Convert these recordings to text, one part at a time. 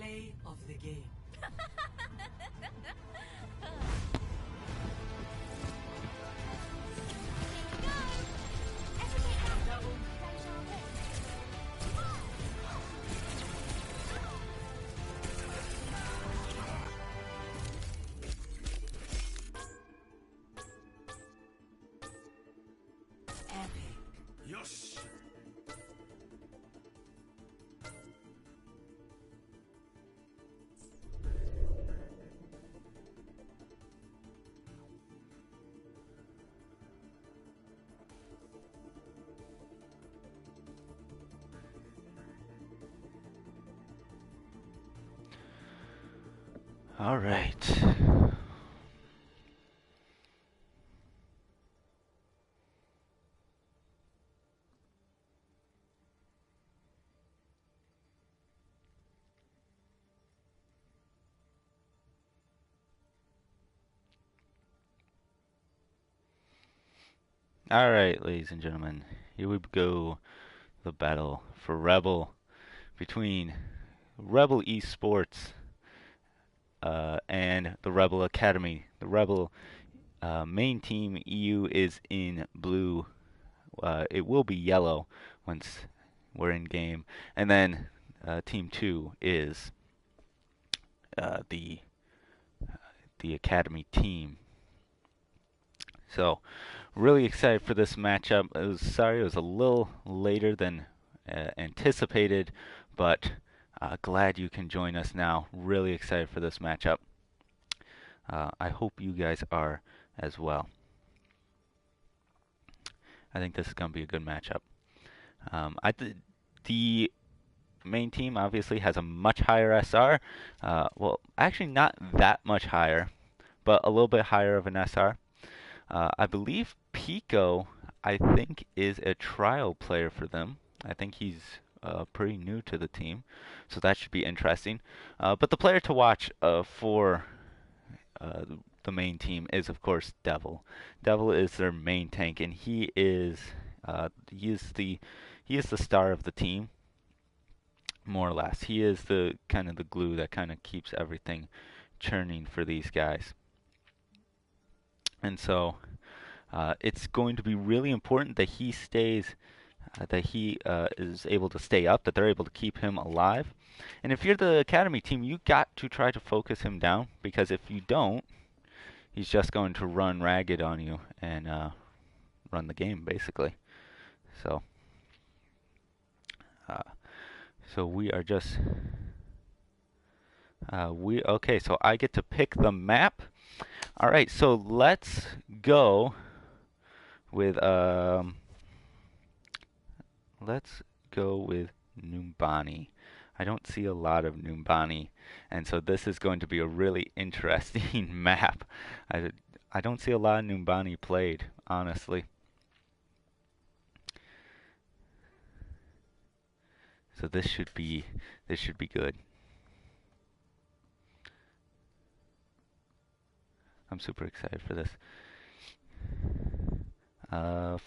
Play of the game. Epic. Yosh. All right. All right, ladies and gentlemen, here we go. The battle for Rebel between Rebel Esports and the Rebel Academy. The Rebel main team EU is in blue. It will be yellow once we're in game, and then Team 2 is the Academy team. So, really excited for this matchup. Sorry it was a little later than anticipated, but glad you can join us now. Really excited for this matchup. I hope you guys are as well. I think this is going to be a good matchup. The main team obviously has a much higher SR. Well, actually not that much higher, but a little bit higher of an SR. I believe Pico, I think, is a trial player for them. I think he's pretty new to the team, so that should be interesting. But the player to watch for the main team is, of course, Devil. Devil is their main tank, and he is the star of the team, more or less. He is the kind of the glue that kind of keeps everything churning for these guys. And so it's going to be really important that he stays, that he is able to stay up, that they're able to keep him alive. And if you're the Academy team, you got to try to focus him down, because if you don't, he's just going to run ragged on you and run the game, basically. So, so we are just okay. So I get to pick the map. All right. So let's go with Numbani. I don't see a lot of Numbani, and so this is going to be a really interesting map. I don't see a lot of Numbani played, honestly. So this should be good. I'm super excited for this.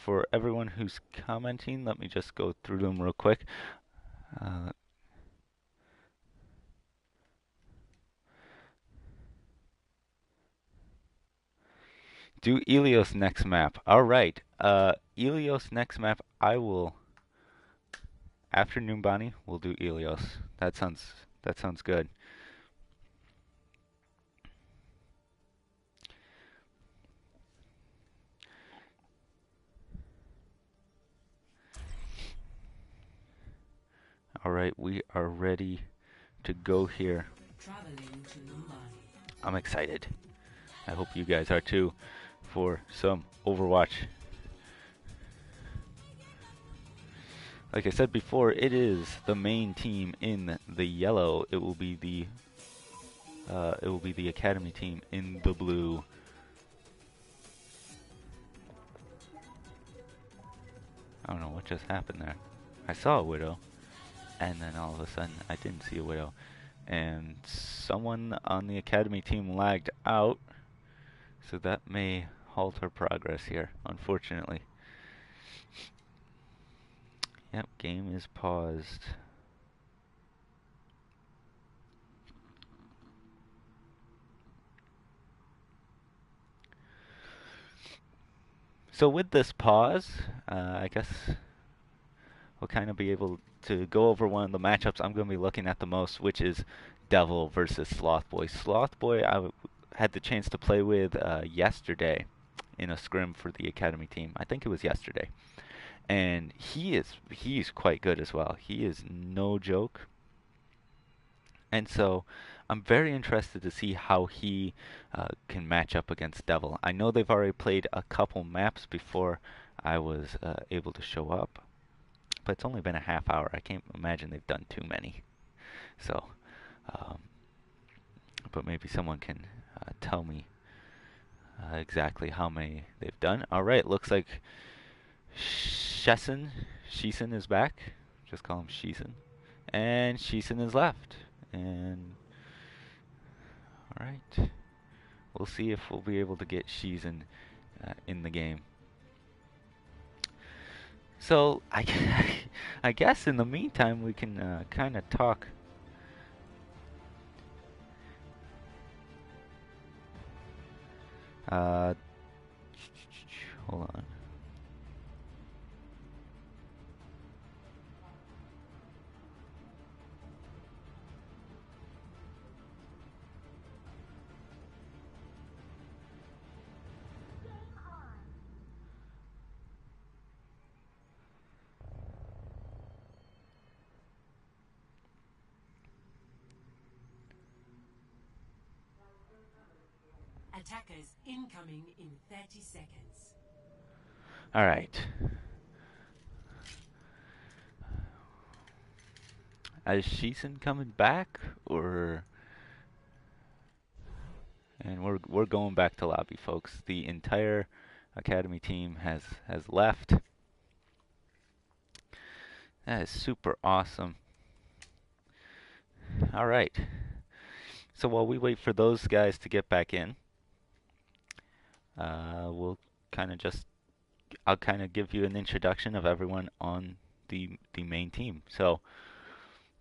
For everyone who's commenting, let me just go through them real quick. Do Ilios next map. All right. Ilios next map. I will. After Numbani, we'll do Ilios. That sounds good. All right, we are ready to go here. I'm excited. I hope you guys are too, for some Overwatch. Like I said before, it is the main team in the yellow. It will be the Academy team in the blue. I don't know what just happened there. I saw a Widow, and then all of a sudden I didn't see a Widow. And someone on the Academy team lagged out, so that may halt our progress here, unfortunately. Yep, game is paused. So with this pause, I guess we'll kind of be able to go over one of the matchups I'm going to be looking at the most, which is Devil versus Slothboy. Slothboy, had the chance to play with yesterday in a scrim for the academy team. I think it was yesterday, and he's quite good as well. He is no joke, and so I'm very interested to see how he can match up against Devil. I know they've already played a couple maps before I was able to show up, but it's only been a half hour. I can't imagine they've done too many. So, um, but maybe someone can tell me exactly how many they've done. All right, looks like Sheeson is back. Just call him Sheeson. And Sheeson is left. And all right, we'll see if we'll be able to get Sheeson in the game. So I guess in the meantime we can kind of talk. Uh, hold on. Attackers incoming in 30 seconds. All right. Is Sheeson coming back, or? And we're going back to lobby, folks. The entire academy team has left. That is super awesome. All right. So while we wait for those guys to get back in, we'll kind of just I'll kind of give you an introduction of everyone on the main team. So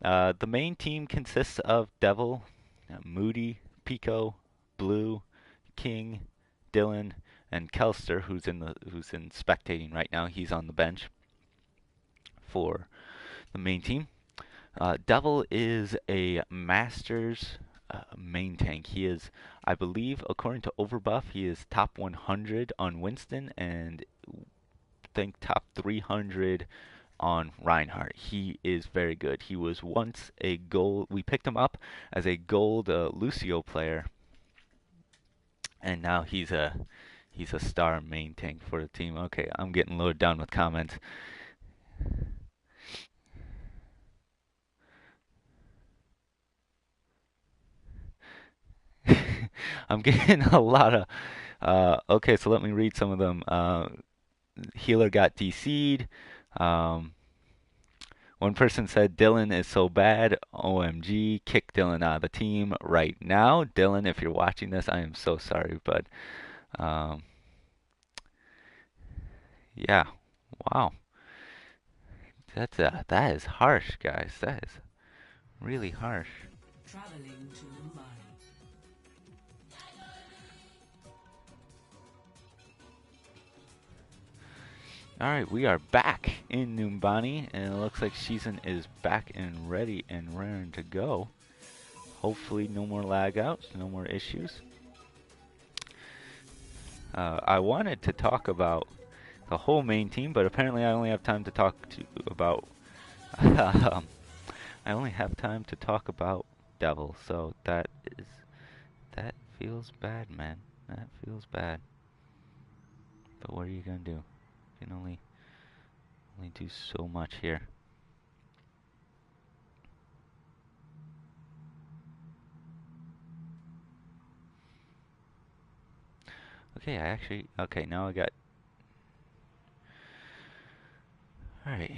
the main team consists of Devil, Moody, Pico, Blue, King, Dylan, and Kelster, who's in spectating right now. He's on the bench for the main team. Devil is a Masters main tank. He is, I believe, according to Overbuff, he is top 100 on Winston and I think top 300 on Reinhardt. He is very good. He was once a gold. We picked him up as a gold Lucio player, and now he's a star main tank for the team. Okay, I'm getting loaded down with comments. I'm getting a lot of. Okay, so let me read some of them. Healer got DC'd. Um, One person said Dylan is so bad. OMG, kick Dylan out of the team right now. Dylan, if you're watching this, I am so sorry, but um, yeah, wow, that is harsh, guys. That is really harsh. Traveling to Mumbai. All right, we are back in Numbani, and it looks like Season is back and ready and raring to go. Hopefully, no more lag outs, no more issues. I wanted to talk about the whole main team, but apparently I only have time to talk about. I only have time to talk about Devil, so that feels bad, man. That feels bad. But what are you gonna do? You can only do so much here. Okay, now I got. All right.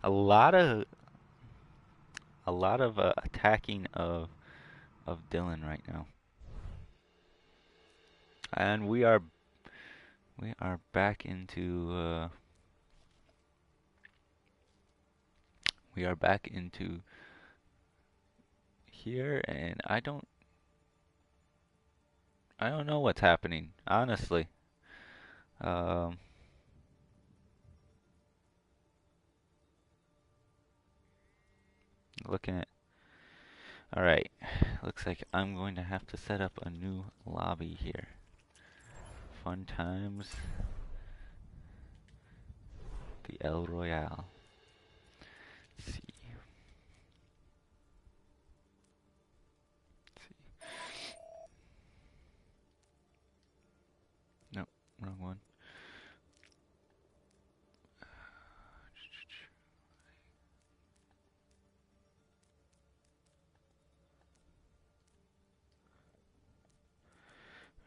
a lot of attacking of Dylan right now, and we are back into here, and I don't I don't know what's happening, honestly. Um, looking at. All right, looks like I'm going to have to set up a new lobby here. Fun times. The El Royale. Let's see. Nope, wrong one.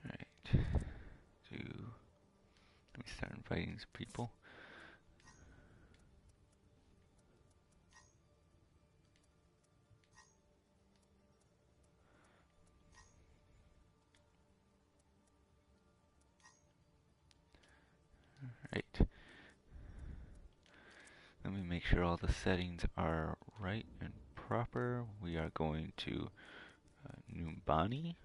Alright. Let me start inviting some people. Alright. Let me make sure all the settings are right and proper. We are going to Numbani.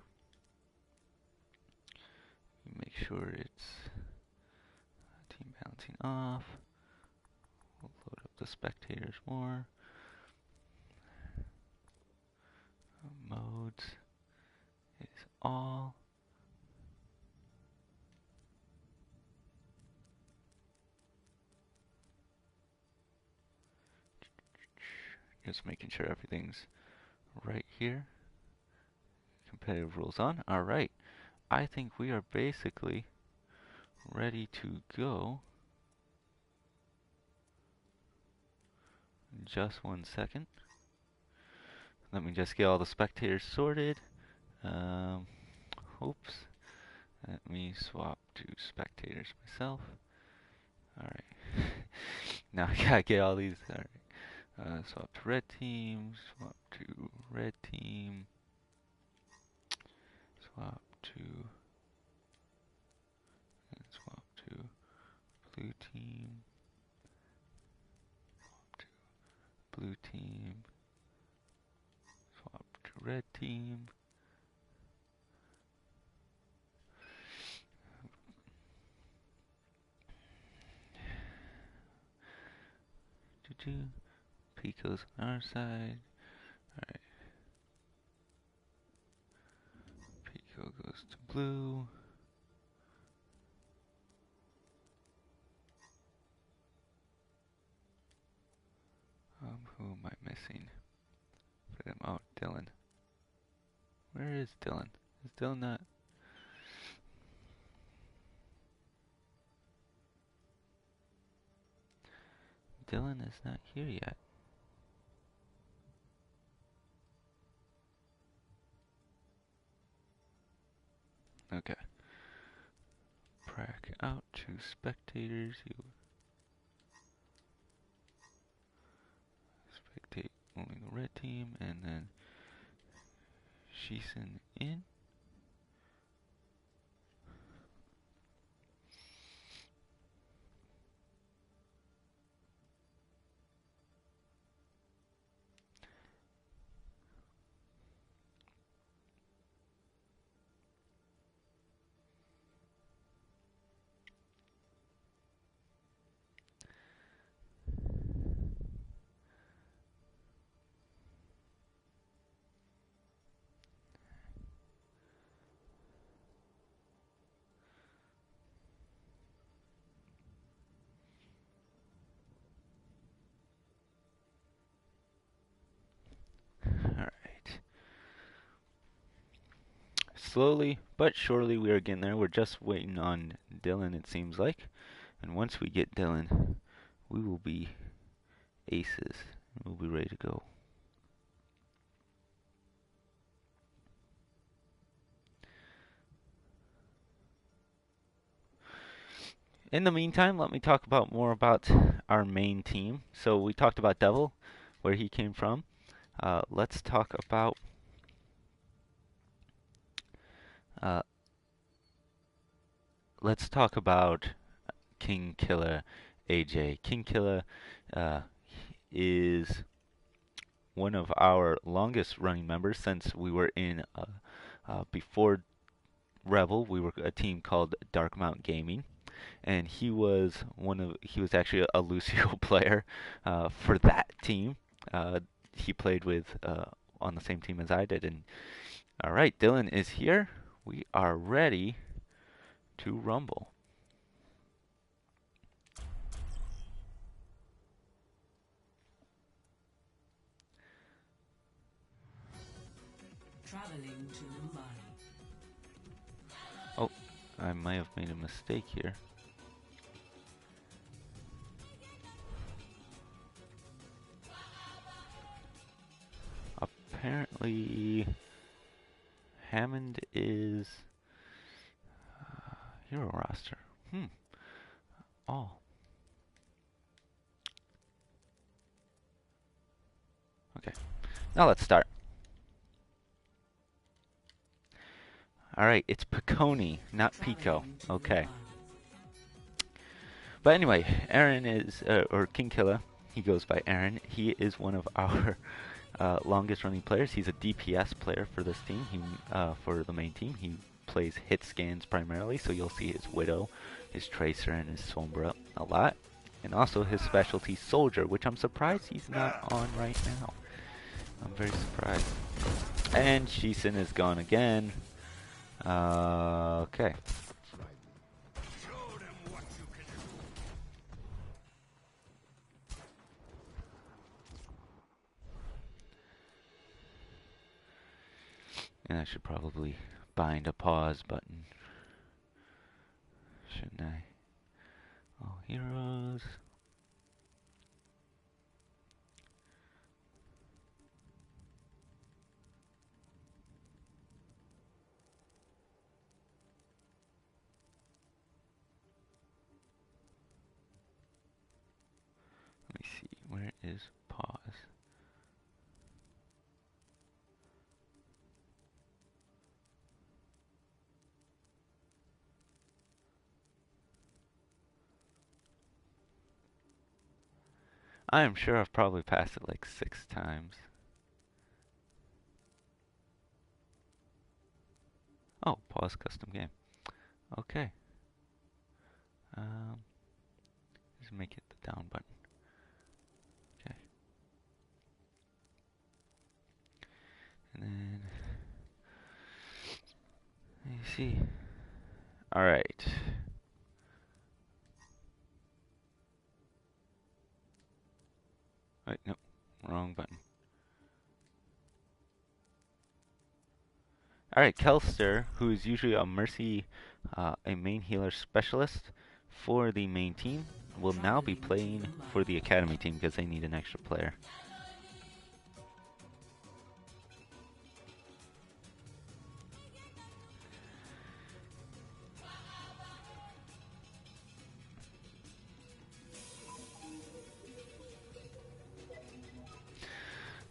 Make sure it's team balancing off. We'll load up the spectators more. Modes is all. Just making sure everything's right here. Competitive rules on. Alright. I think we are basically ready to go. Just 1 second. Let me just get all the spectators sorted. Oops. Let me swap to spectators myself. Alright. Now I gotta get all these. Alright. Swap to red team. Swap to red team. Swap to. And swap to blue team. Swap to blue team. Swap to red team. Pico's on our side. Alright. Pico goes to blue. Who am I missing? For them. Oh, Dylan. Where is Dylan? Is Dylan not? Dylan is not here yet. Okay. Prac out to spectators. You spectate only the red team, and then Sheeson in. Alright. Slowly but surely we are getting there. We're just waiting on Dylan, it seems like. And once we get Dylan, we will be aces. We'll be ready to go. In the meantime, let me talk about more about our main team. So we talked about Devil, where he came from. Let's talk about King Killer AJ. King Killer is one of our longest running members since we were in before Rebel. We were a team called Dark Mount Gaming, and he was actually a Lucio player for that team. He played with on the same team as I did. And all right, Dylan is here. We are ready to rumble. Traveling to Mumbai. Oh, I might have made a mistake here. Apparently, Hammond is hero roster. Oh. Okay. Now let's start. Alright, it's Piccone, not Pico. Okay. But anyway, Aaron is, or King Killa, he goes by Aaron. He is one of our longest running players. He's a DPS player for this team, for the main team. He plays hit scans primarily, so you'll see his Widow, his Tracer, and his Sombra a lot. And also his specialty Soldier, which I'm surprised he's not on right now. I'm very surprised. And Sheeson is gone again. Okay. And I should probably bind a pause button. Shouldn't I? All heroes. Let me see, where is pause? I am sure I've probably passed it like 6 times. Oh, pause custom game. Okay. Just make it the down button. Okay. And then let me see. All right. Wait, no, wrong button. Alright, Kelster, who is usually a Mercy, a main healer specialist for the main team, will now be playing for the Academy team because they need an extra player.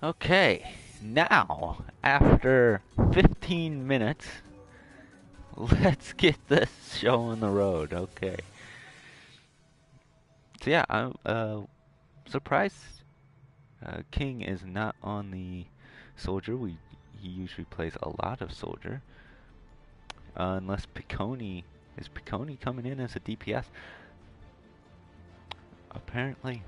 Okay, now, after 15 minutes, let's get this show on the road. Okay. So yeah, I'm surprised King is not on the Soldier. He usually plays a lot of Soldier. Unless Piccone, is Piccone coming in as a DPS? Apparently.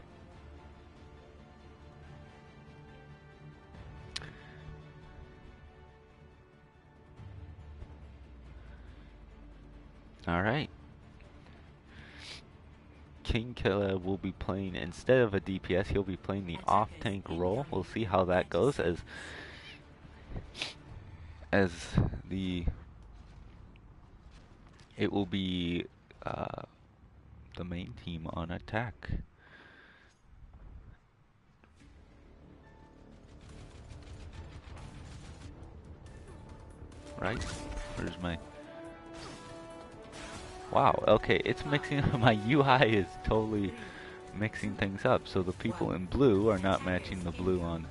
Alright. King Killa will be playing, instead of a DPS, he'll be playing the off-tank role. We'll see how that goes as it will be the main team on attack. Right? Where's my... Wow, okay, it's mixing, my UI is totally mixing things up, so the people in blue are not matching the blue on...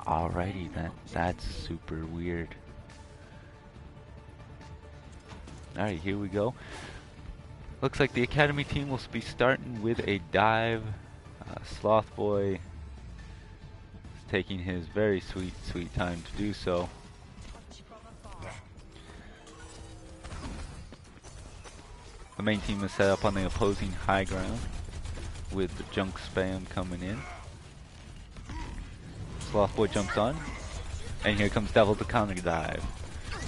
Alrighty then, that's super weird. Alright, here we go. Looks like the Academy team will be starting with a dive. Sloth Boy is taking his very sweet time to do so. The main team is set up on the opposing high ground with the junk spam coming in. Slothboy jumps on, and here comes Devil to counter dive.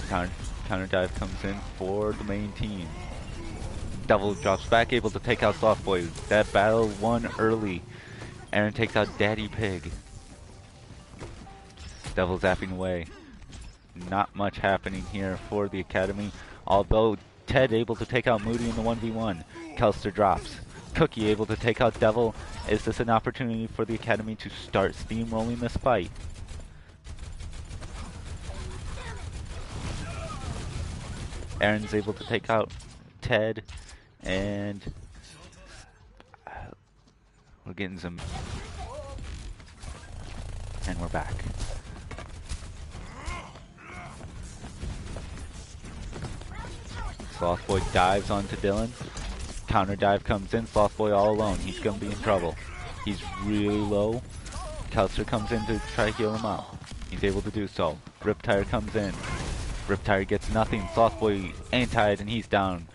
Counter dive comes in for the main team. Devil drops back, able to take out Slothboy. That battle won early. Aaron takes out Daddy Pig. Devil zapping away. Not much happening here for the Academy, although Ted able to take out Moody in the 1v1. Kelster drops. Cookie able to take out Devil. Is this an opportunity for the Academy to start steamrolling this fight? Aaron's able to take out Ted, and we're getting some, and we're back. Slothboy dives onto Dylan. Counter dive comes in. Slothboy all alone. He's gonna be in trouble. He's really low. Kelster comes in to try to heal him up. He's able to do so. Riptire comes in. Riptire gets nothing. Slothboy anti-ed and he's down.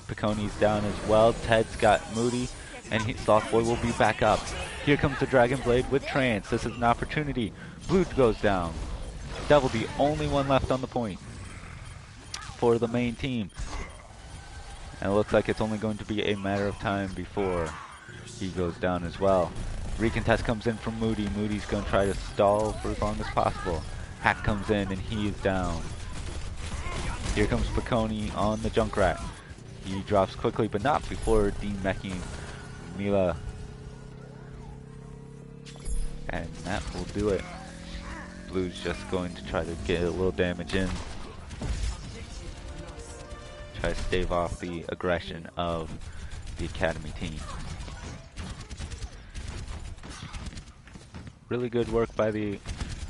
Picconi's down as well. Ted's got Moody, and Slothboy will be back up. Here comes the Dragon Blade with Trance. This is an opportunity. Blue goes down. Devil the only one left on the point for the main team. And it looks like it's only going to be a matter of time before he goes down as well. Recontest comes in from Moody. Moody's going to try to stall for as long as possible. Hack comes in and he is down. Here comes Picconi on the Junkrat. He drops quickly, but not before demeching Mila. And that will do it. Blue's just going to try to get a little damage in. Try to stave off the aggression of the Academy team. Really good work by the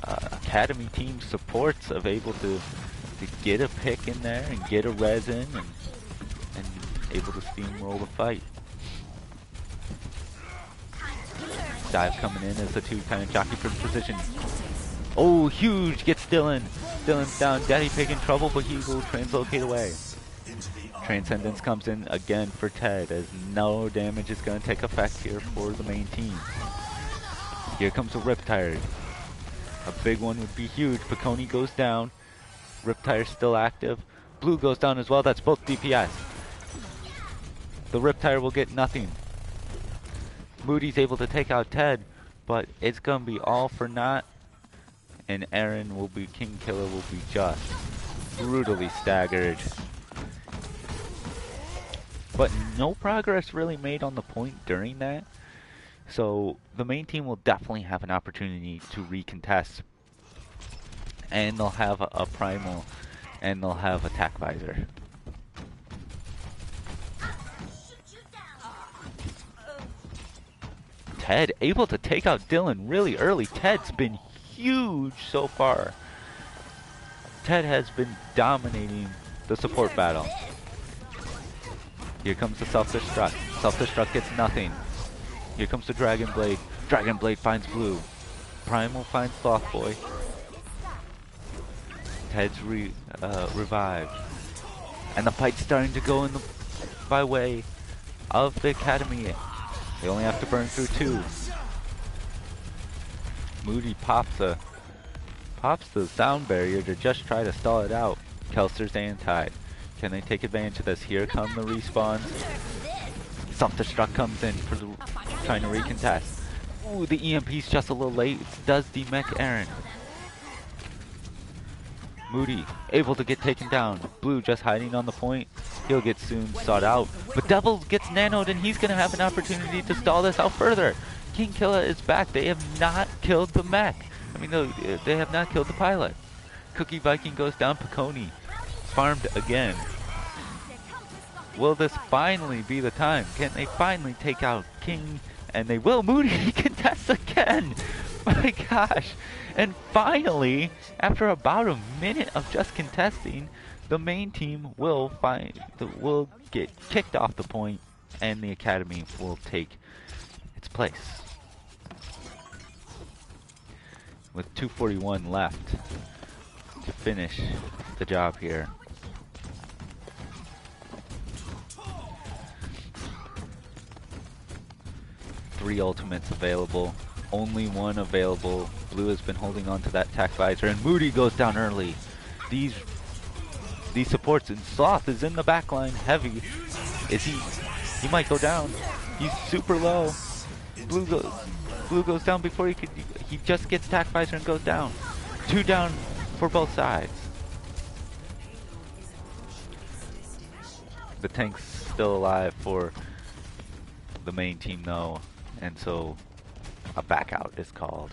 Academy team supports of able to get a pick in there and get a res in and able to steamroll the fight. Dive coming in as the two kind of jockey for position. Oh, huge! Gets Dylan. Dylan's down. Daddy Pig in trouble, but he will translocate away. Transcendence comes in again for Ted, as no damage is going to take effect here for the main team. Here comes a Riptire. A big one would be huge. Picconi goes down. Riptire's still active. Blue goes down as well. That's both DPS. The Riptire will get nothing. Moody's able to take out Ted, but it's going to be all for naught. And Aaron will be, King Killer will be just brutally staggered. But no progress really made on the point during that. So the main team will definitely have an opportunity to recontest. And they'll have a primal, and they'll have attack visor. Ted able to take out Dylan really early. Ted's been huge so far. Ted has been dominating the support battle. Here comes the self-destruct. Self-destruct gets nothing. Here comes the Dragon Blade. Dragon Blade finds Blue. Primal finds Slothboy. Ted's revived. And the fight's starting to go in the by way of the Academy. They only have to burn through 2. Moody pops the sound barrier to just try to stall it out. Kelster's anti-ed. Can they take advantage of this? Here come the respawns. Self-destruct comes in for the trying to recontest. Ooh, the EMP's just a little late. It does demech Aaron. Moody able to get taken down. Blue just hiding on the point. He'll get soon sought out. But Devil gets nanoed and he's gonna have an opportunity to stall this out further. King Killer is back. They have not killed the mech. I mean, no, they have not killed the pilot. Cookie Viking goes down. Picconi farmed again. Will this finally be the time? Can they finally take out King? And they will. Moody contests again. My gosh. And finally, after about a minute of just contesting, the main team will get kicked off the point, and the Academy will take its place. With 2:41 left to finish the job here. 3 ultimates available. Only one available. Blue has been holding on to that tac visor, and Moody goes down early. These supports, and Sloth is in the back line, heavy. Is he might go down. He's super low. Blue goes down before he just gets tac visor and goes down. 2 down for both sides. The tank's still alive for the main team though, and so a back out is called.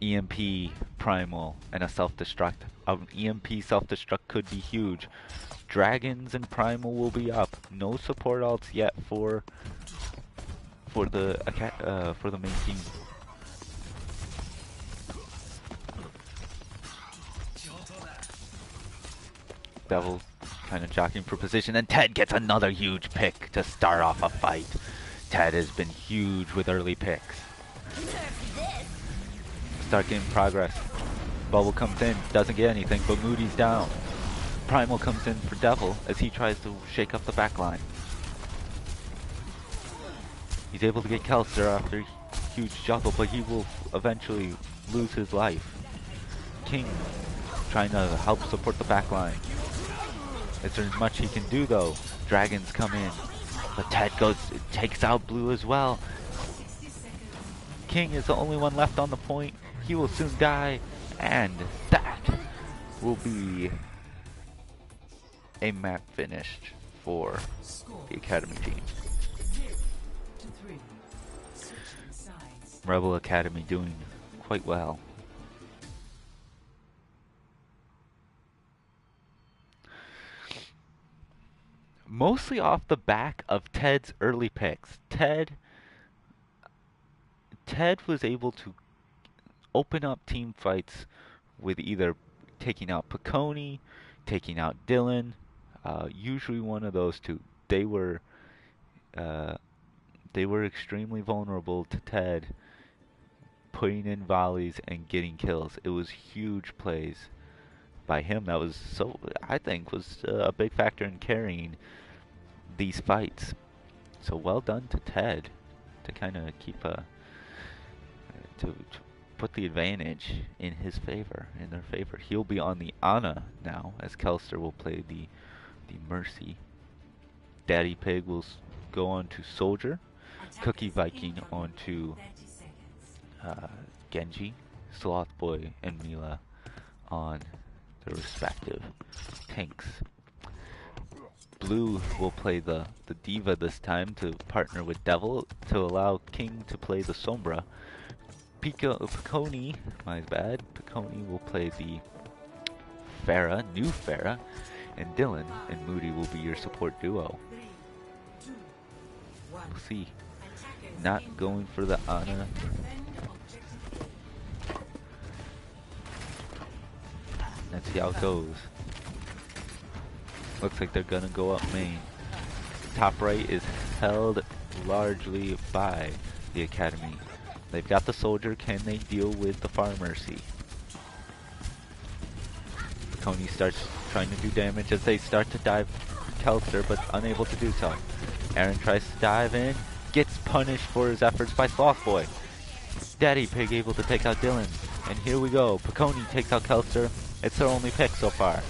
EMP, Primal, and a self-destruct. An EMP self-destruct could be huge. Dragons and Primal will be up. No support alts yet for the main team. Devil kind of jockeying for position, and Ted gets another huge pick to start off a fight. Ted has been huge with early picks. Start getting progress. Bubble comes in, doesn't get anything, but Moody's down. Primal comes in for Devil as he tries to shake up the back line. He's able to get Kelster after a huge juggle, but he will eventually lose his life. King trying to help support the back line. Is there much he can do though? Dragons come in, but Ted takes out Blue as well. King is the only one left on the point. He will soon die, and that will be a map finished for the Academy team. Rebel Academy doing quite well. Mostly off the back of Ted's early picks. Ted was able to open up team fights with either taking out Piccone, taking out Dylan, usually one of those two. They were extremely vulnerable to Ted putting in volleys and getting kills. It was huge plays by him. That was I think was a big factor in carrying these fights. So well done to Ted to kind of keep to put the advantage in his favor, in their favor. He'll be on the Ana now, as Kelster will play the Mercy. Daddy Pig will go on to Soldier. Cookie Viking on to Genji. Sloth Boy and Mila on their respective tanks. Blue will play the Diva this time to partner with Devil to allow King to play the Sombra. Piccone, my bad. Piccone will play the Pharah, new Pharah, and Dylan and Moody will be your support duo. We'll see. Not going for the Ana. Let's see how it goes. Looks like they're gonna go up main. Top right is held largely by the Academy. They've got the Soldier. Can they deal with the Far Mercy? Piccone starts trying to do damage as they start to dive Kelster, but unable to do so. Aaron tries to dive in, gets punished for his efforts by Sloth Boy. Daddy Pig able to take out Dylan. And here we go. Piccone takes out Kelster. It's their only pick so far.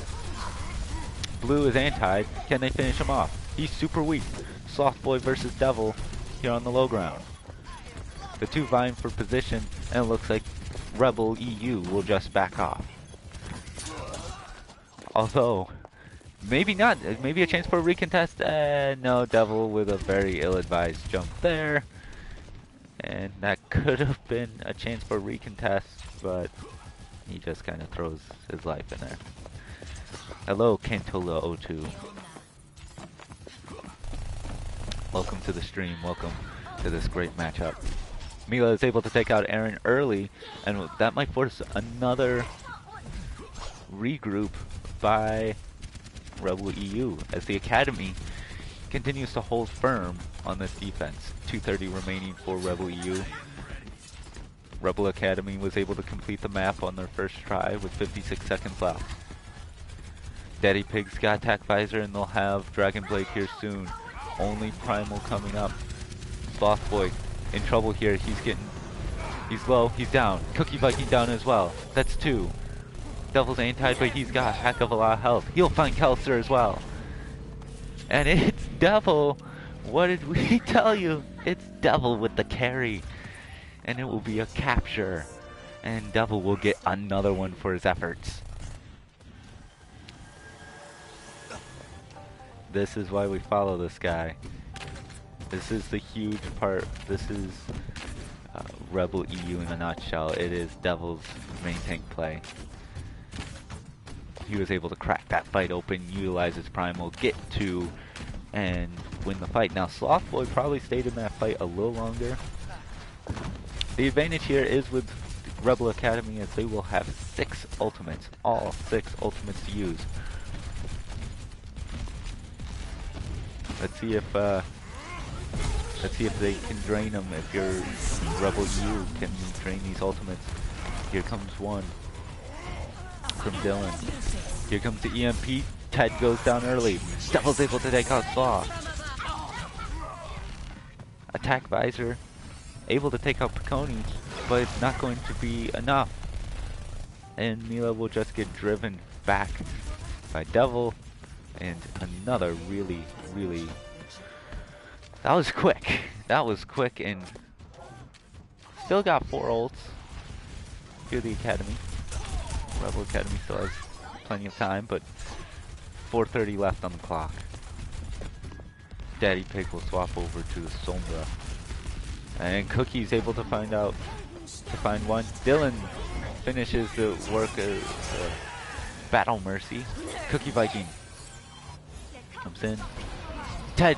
Blue is anti. Can they finish him off? He's super weak. Sloth Boy versus Devil here on the low ground. The two vying for position, and it looks like Rebel EU will just back off. Although, maybe not. Maybe a chance for a recontest. No, Devil with a very ill-advised jump there. And that could have been a chance for a recontest, but he just kind of throws his life in there. Hello, Cantola02. Welcome to the stream. Welcome to this great matchup. Mila is able to take out Aaron early, and that might force another regroup by Rebel EU as the Academy continues to hold firm on this defense. 2:30 remaining for Rebel EU. Rebel Academy was able to complete the map on their first try with 56 seconds left. Daddy Pig's got attack visor, and they'll have Dragon Blade here soon. Only Primal coming up. Sloth Boy in trouble here. He's low, he's down. Cookie Viking down as well. That's 2. Devil's anti, but he's got a heck of a lot of health. He'll find Kelster as well. And it's Devil. What did we tell you? It's Devil with the carry. And it will be a capture. And Devil will get another one for his efforts. This is why we follow this guy. This is the huge part. This is Rebel EU in a nutshell. It is Devil's main tank play. He was able to crack that fight open, utilize his primal, get 2, and win the fight. Now Slothboy probably stayed in that fight a little longer. The advantage here is with Rebel Academy as they will have 6 ultimates, all 6 ultimates to use. Let's see if they can drain them. If your Rebel U can drain these ultimates. Here comes one from Dylan. Here comes the EMP. Ted goes down early. Devil's able to take out Sloth. Attack Visor. Able to take out Piconi, but it's not going to be enough. And Mila will just get driven back by Devil. And another really... That was quick. That was quick, and still got 4 ults. Here the Academy. Rebel Academy still has plenty of time, but 4:30 left on the clock. Daddy Pig will swap over to the Sombra. And Cookie's able to find one. Dylan finishes the work of Battle Mercy. Cookie Viking comes in. Ted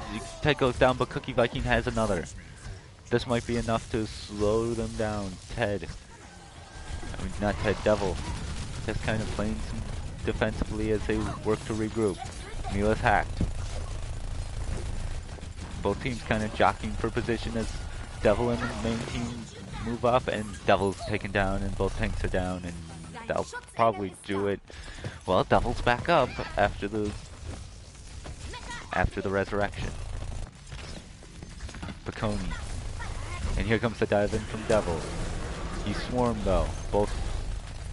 goes down, but Cookie Viking has another. This might be enough to slow them down. Not Ted, Devil. Just kind of playing some defensively as they work to regroup. Mila's hacked. Both teams kind of jockeying for position as Devil and the main team move up, and Devil's taken down, and both tanks are down, and that'll probably do it. Well, Devil's back up after the resurrection. Piconi. And here comes the dive in from Devil. He swarmed though. Both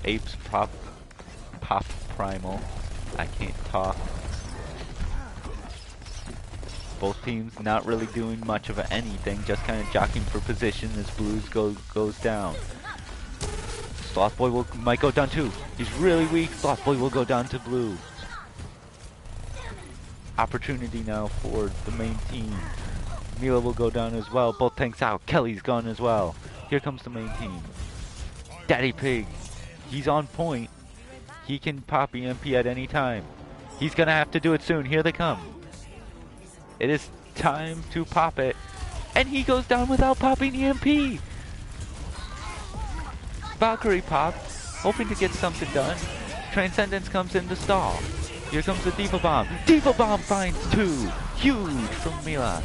apes pop primal. I can't talk. Both teams not really doing much of anything, just kind of jockeying for position as Blues goes down. Slothboy might go down too. He's really weak. Slothboy will go down to Blue. Opportunity now for the main team. Mila will go down as well. Both tanks out. Kelly's gone as well. Here comes the main team. Daddy Pig. He's on point. He can pop EMP at any time. He's gonna have to do it soon. Here they come. It is time to pop it. And he goes down without popping EMP. Valkyrie popped, hoping to get something done. Transcendence comes in to stall. Here comes the Diva Bomb. Diva Bomb finds 2. Huge from Mila.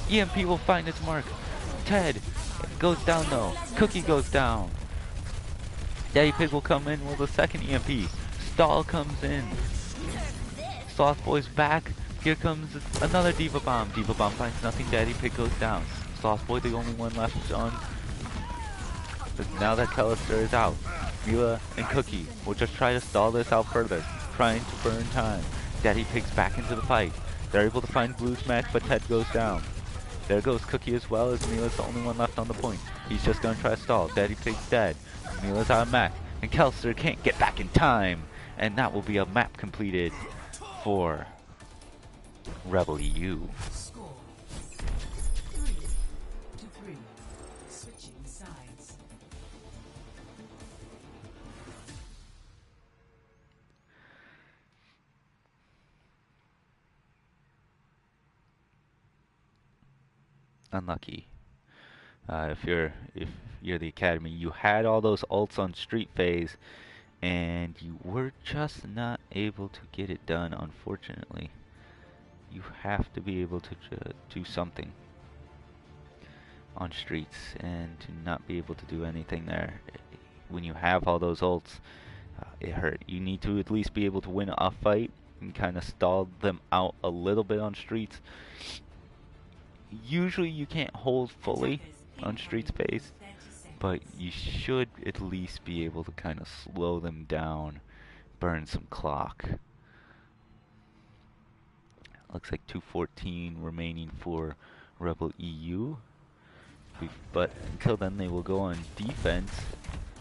EMP will find its mark. Ted goes down though. Cookie goes down. Daddy Pig will come in with a second EMP. Stall comes in. Slothboy's back. Here comes another Diva Bomb. Diva Bomb finds nothing. Daddy Pig goes down. Slothboy the only one left on. But now that Kellister is out, Mila and Cookie will just try to stall this out further, trying to burn time. Daddy Pig's back into the fight. They're able to find Blue's match, but Ted goes down. There goes Cookie as well, as Mila's the only one left on the point. He's just gonna try to stall. Daddy Pig's dead. Mila's out of map, and Kelster can't get back in time. And that will be a map completed for Rebel EU. Score 3-3. Switching sides. Unlucky. If you're the Academy, you had all those ults on Street Phase, and you were just not able to get it done, unfortunately. You have to be able to do something on Streets, and to not be able to do anything there. When you have all those ults, it hurt. You need to at least be able to win a fight and kind of stall them out a little bit on Streets. Usually you can't hold fully, on street space, but you should at least be able to kind of slow them down, burn some clock. Looks like 2:14 remaining for Rebel EU. But until then, they will go on defense,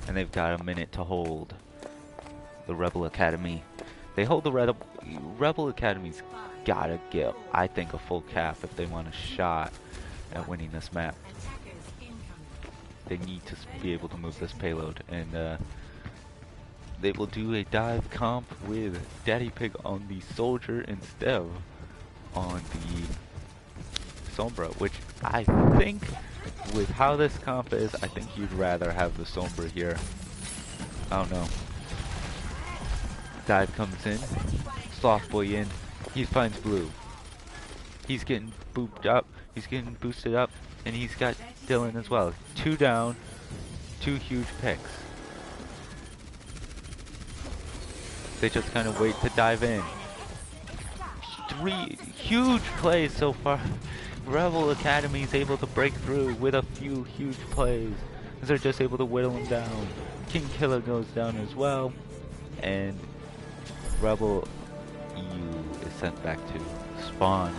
and they've got a minute to hold the Rebel Academy. They hold the Rebel Academy's gotta get, I think, a full cap if they want a shot at winning this map. They need to be able to move this payload, and they will do a dive comp with Daddy Pig on the Soldier instead of on the Sombra, which I think, with how this comp is, I think you'd rather have the Sombra here. I don't know. Dive comes in, Sloth Boy in, he finds Blue. He's getting booped up, he's getting boosted up, and he's got Dylan as well. 2 down, 2 huge picks. They just kind of wait to dive in. 3 huge plays so far. Rebel Academy is able to break through with a few huge plays, as they're just able to whittle him down. King Killer goes down as well, and Rebel EU is sent back to spawn.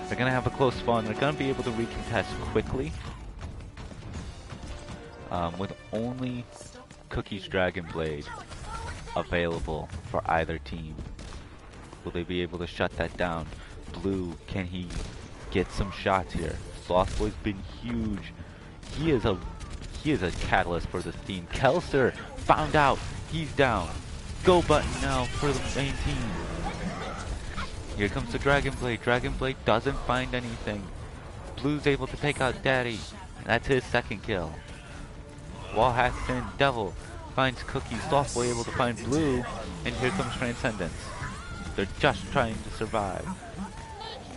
They're gonna have a close spawn. They're gonna be able to recontest quickly, with only Cookie's Dragon Blade available for either team. Will they be able to shut that down? Blue, can he get some shots here? Slothboy's been huge. He is a catalyst for this team. Kelster found out. He's down. Go button now for the main team. Here comes the Dragon Blade. Dragon Blade doesn't find anything. Blue's able to take out Daddy. That's his second kill. Wall hacks in. Devil finds Cookie. Slothboy able to find Blue. And here comes Transcendence. They're just trying to survive.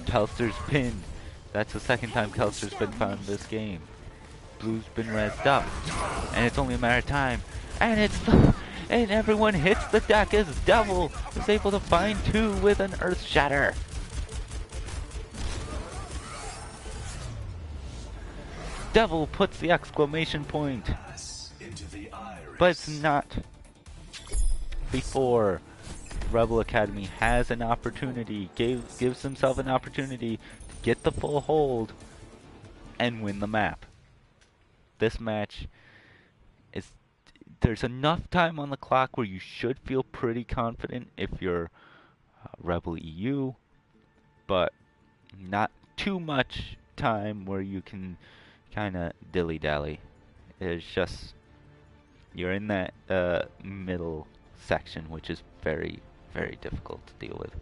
Kelster's pinned. That's the second time Kelster's been found in this game. Blue's been rezzed up. And it's only a matter of time. And and everyone hits the deck as Devil is able to find 2 with an Earth Shatter. Devil puts the exclamation point. But it's not before Rebel Academy has an opportunity, gives himself an opportunity to get the full hold and win the map. This match is, there's enough time on the clock where you should feel pretty confident if you're Rebel EU, but not too much time where you can kind of dilly-dally. It's just, you're in that middle section, which is very, very difficult to deal with.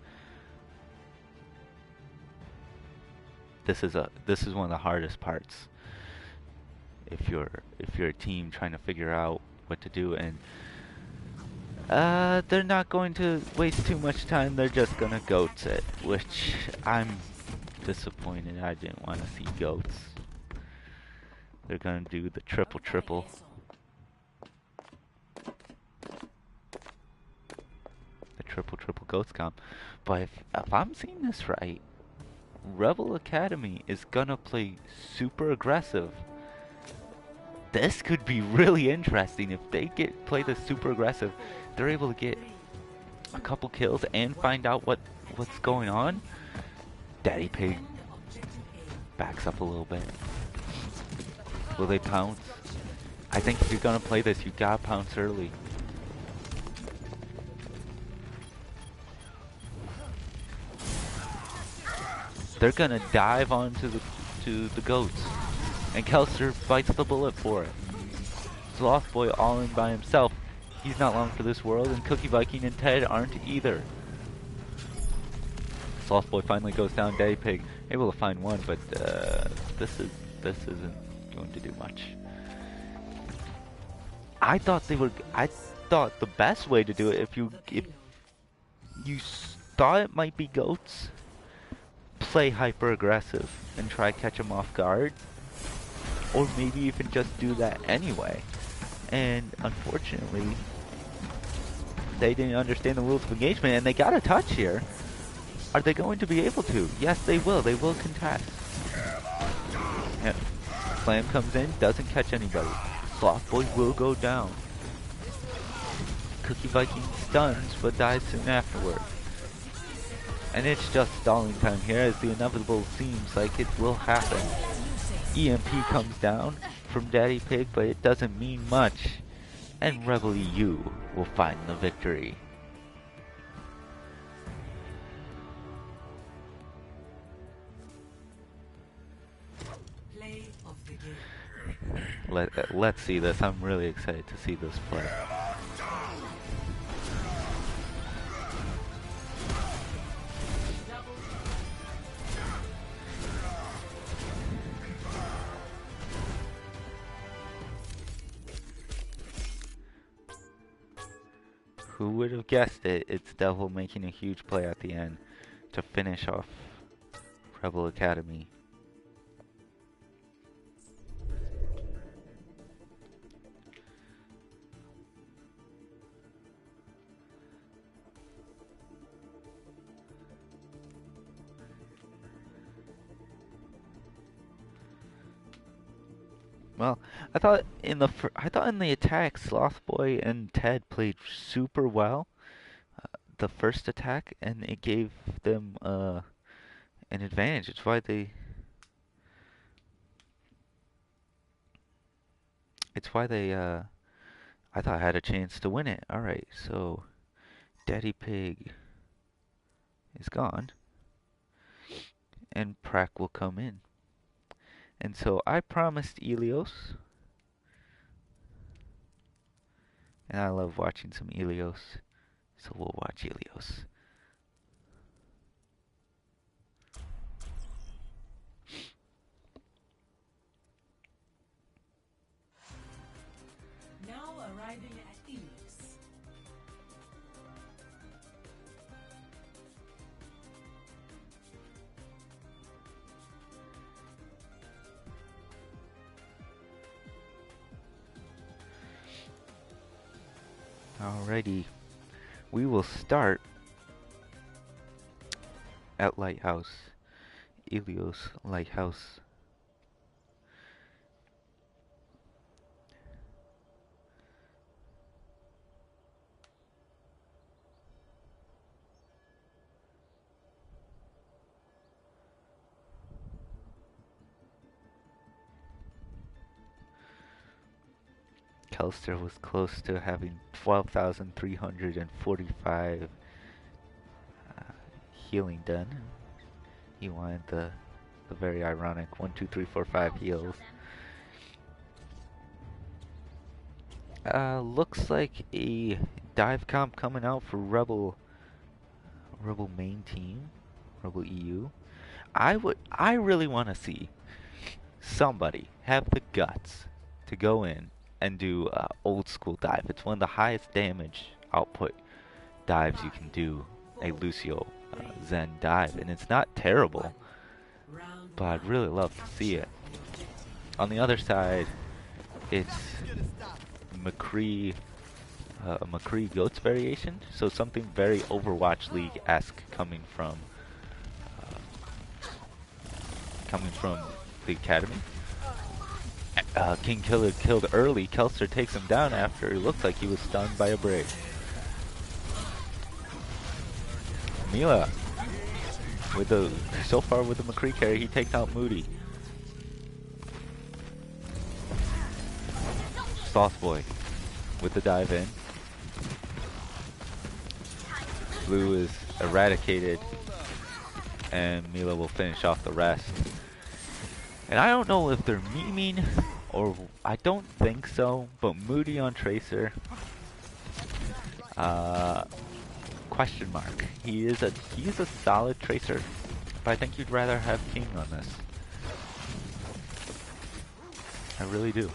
This is one of the hardest parts if you're a team trying to figure out what to do, and they're not going to waste too much time. They're just gonna goats it, which I'm disappointed. I didn't want to see goats. They're gonna do the triple. Triple goats comp. But if I'm seeing this right, Rebel Academy is gonna play super aggressive. This could be really interesting if they play this super aggressive. They're able to get a couple kills and find out what's going on. Daddy Pig backs up a little bit. Will they pounce? I think if you're gonna play this, you gotta pounce early. They're gonna dive onto the goats, and Kelster bites the bullet for it. Slothboy all in by himself. He's not long for this world, and Cookie Viking and Ted aren't either. Slothboy finally goes down. Daddy Pig able to find one, but this isn't going to do much. I thought the best way to do it, if you thought it might be goats, play hyper aggressive and try catch them off guard, or maybe even just do that anyway. And unfortunately, they didn't understand the rules of engagement, and they got a touch here. Are they going to be able to? Yes, they will. They will contest. Yeah. Slam comes in, doesn't catch anybody. Sloth Boy will go down. Cookie Viking stuns, but dies soon afterward. And it's just stalling time here, as the inevitable seems like it will happen. EMP comes down from Daddy Pig, but it doesn't mean much. And Rebel EU will find the victory. Play of the game. Let's see this. I'm really excited to see this play. Who would have guessed it? It's Devil making a huge play at the end to finish off Rebel Academy. Well, I thought in the attack, Sloth Boy and Ted played super well. The first attack, and it gave them an advantage. It's why they. I thought had a chance to win it. All right, so Daddy Pig is gone, and Prak will come in. And so I promised Ilios, and I love watching some Ilios, so we'll watch Ilios. Now arriving at Ilios. Alrighty, we will start at Lighthouse, Ilios Lighthouse. Kelster was close to having 12,345 healing done. He wanted the very ironic 1, 2, 3, 4, 5 heals. Looks like a dive comp coming out for Rebel main team, Rebel EU. I really want to see somebody have the guts to go in and do old school dive. It's one of the highest damage output dives you can do, a Lucio Zen dive, and it's not terrible, but I'd really love to see it. On the other side, it's McCree Goats variation, so something very Overwatch League-esque coming from the academy. King Killer killed early. Kelster takes him down after it looks like he was stunned by a break. Mila so far with the McCree carry, he takes out Moody. Sloth Boy with the dive in. Blue is eradicated, and Mila will finish off the rest. And I don't know if they're memeing, or I don't think so, but Moody on Tracer, question mark. He's a solid Tracer, but I think you'd rather have King on this. I really do.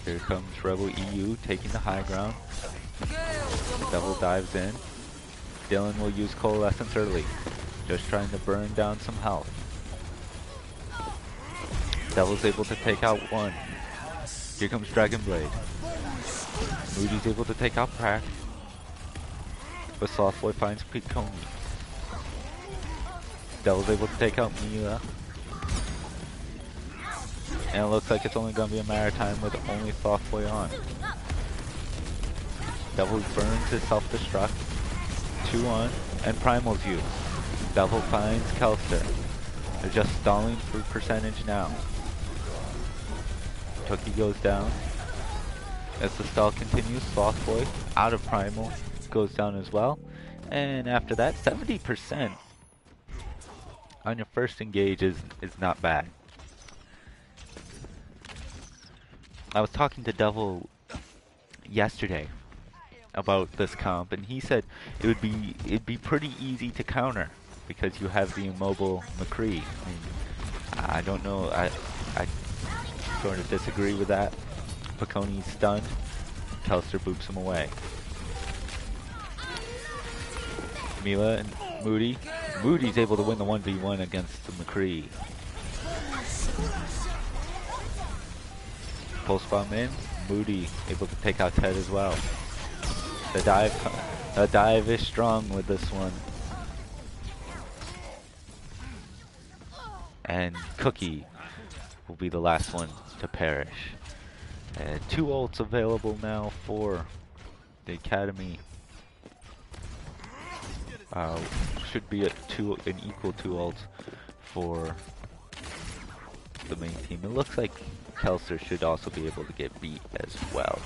Here comes Rebel EU taking the high ground. Devil dives in. Dylan will use Coalescence early, just trying to burn down some health. Devil's able to take out one. Here comes Dragon Blade. Moody's able to take out Prak, but Slothboy finds Piconi. Devil's able to take out Mila. And it looks like it's only going to be a matter of time with only Softboy on. Devil burns his self-destruct. 2 on, and Primal's used. Devil finds Kelster. They're just stalling for percentage now. Tookie goes down. As the stall continues, Softboy out of Primal goes down as well. And after that, 70% on your first engage is not bad. I was talking to Devil yesterday about this comp, and he said it'd be pretty easy to counter because you have the immobile McCree. I mean, I don't know. I sort of disagree with that. Piconi's stunned. Kelster boops him away. Mila and Moody. Moody's able to win the 1v1 against the McCree. Pulse bomb in. Moody able to take out Ted as well. The dive is strong with this one. And Cookie will be the last one to perish. 2 ults available now for the Academy. Should be an equal 2 ults for the main team. It looks like Kelster should also be able to get beat as well.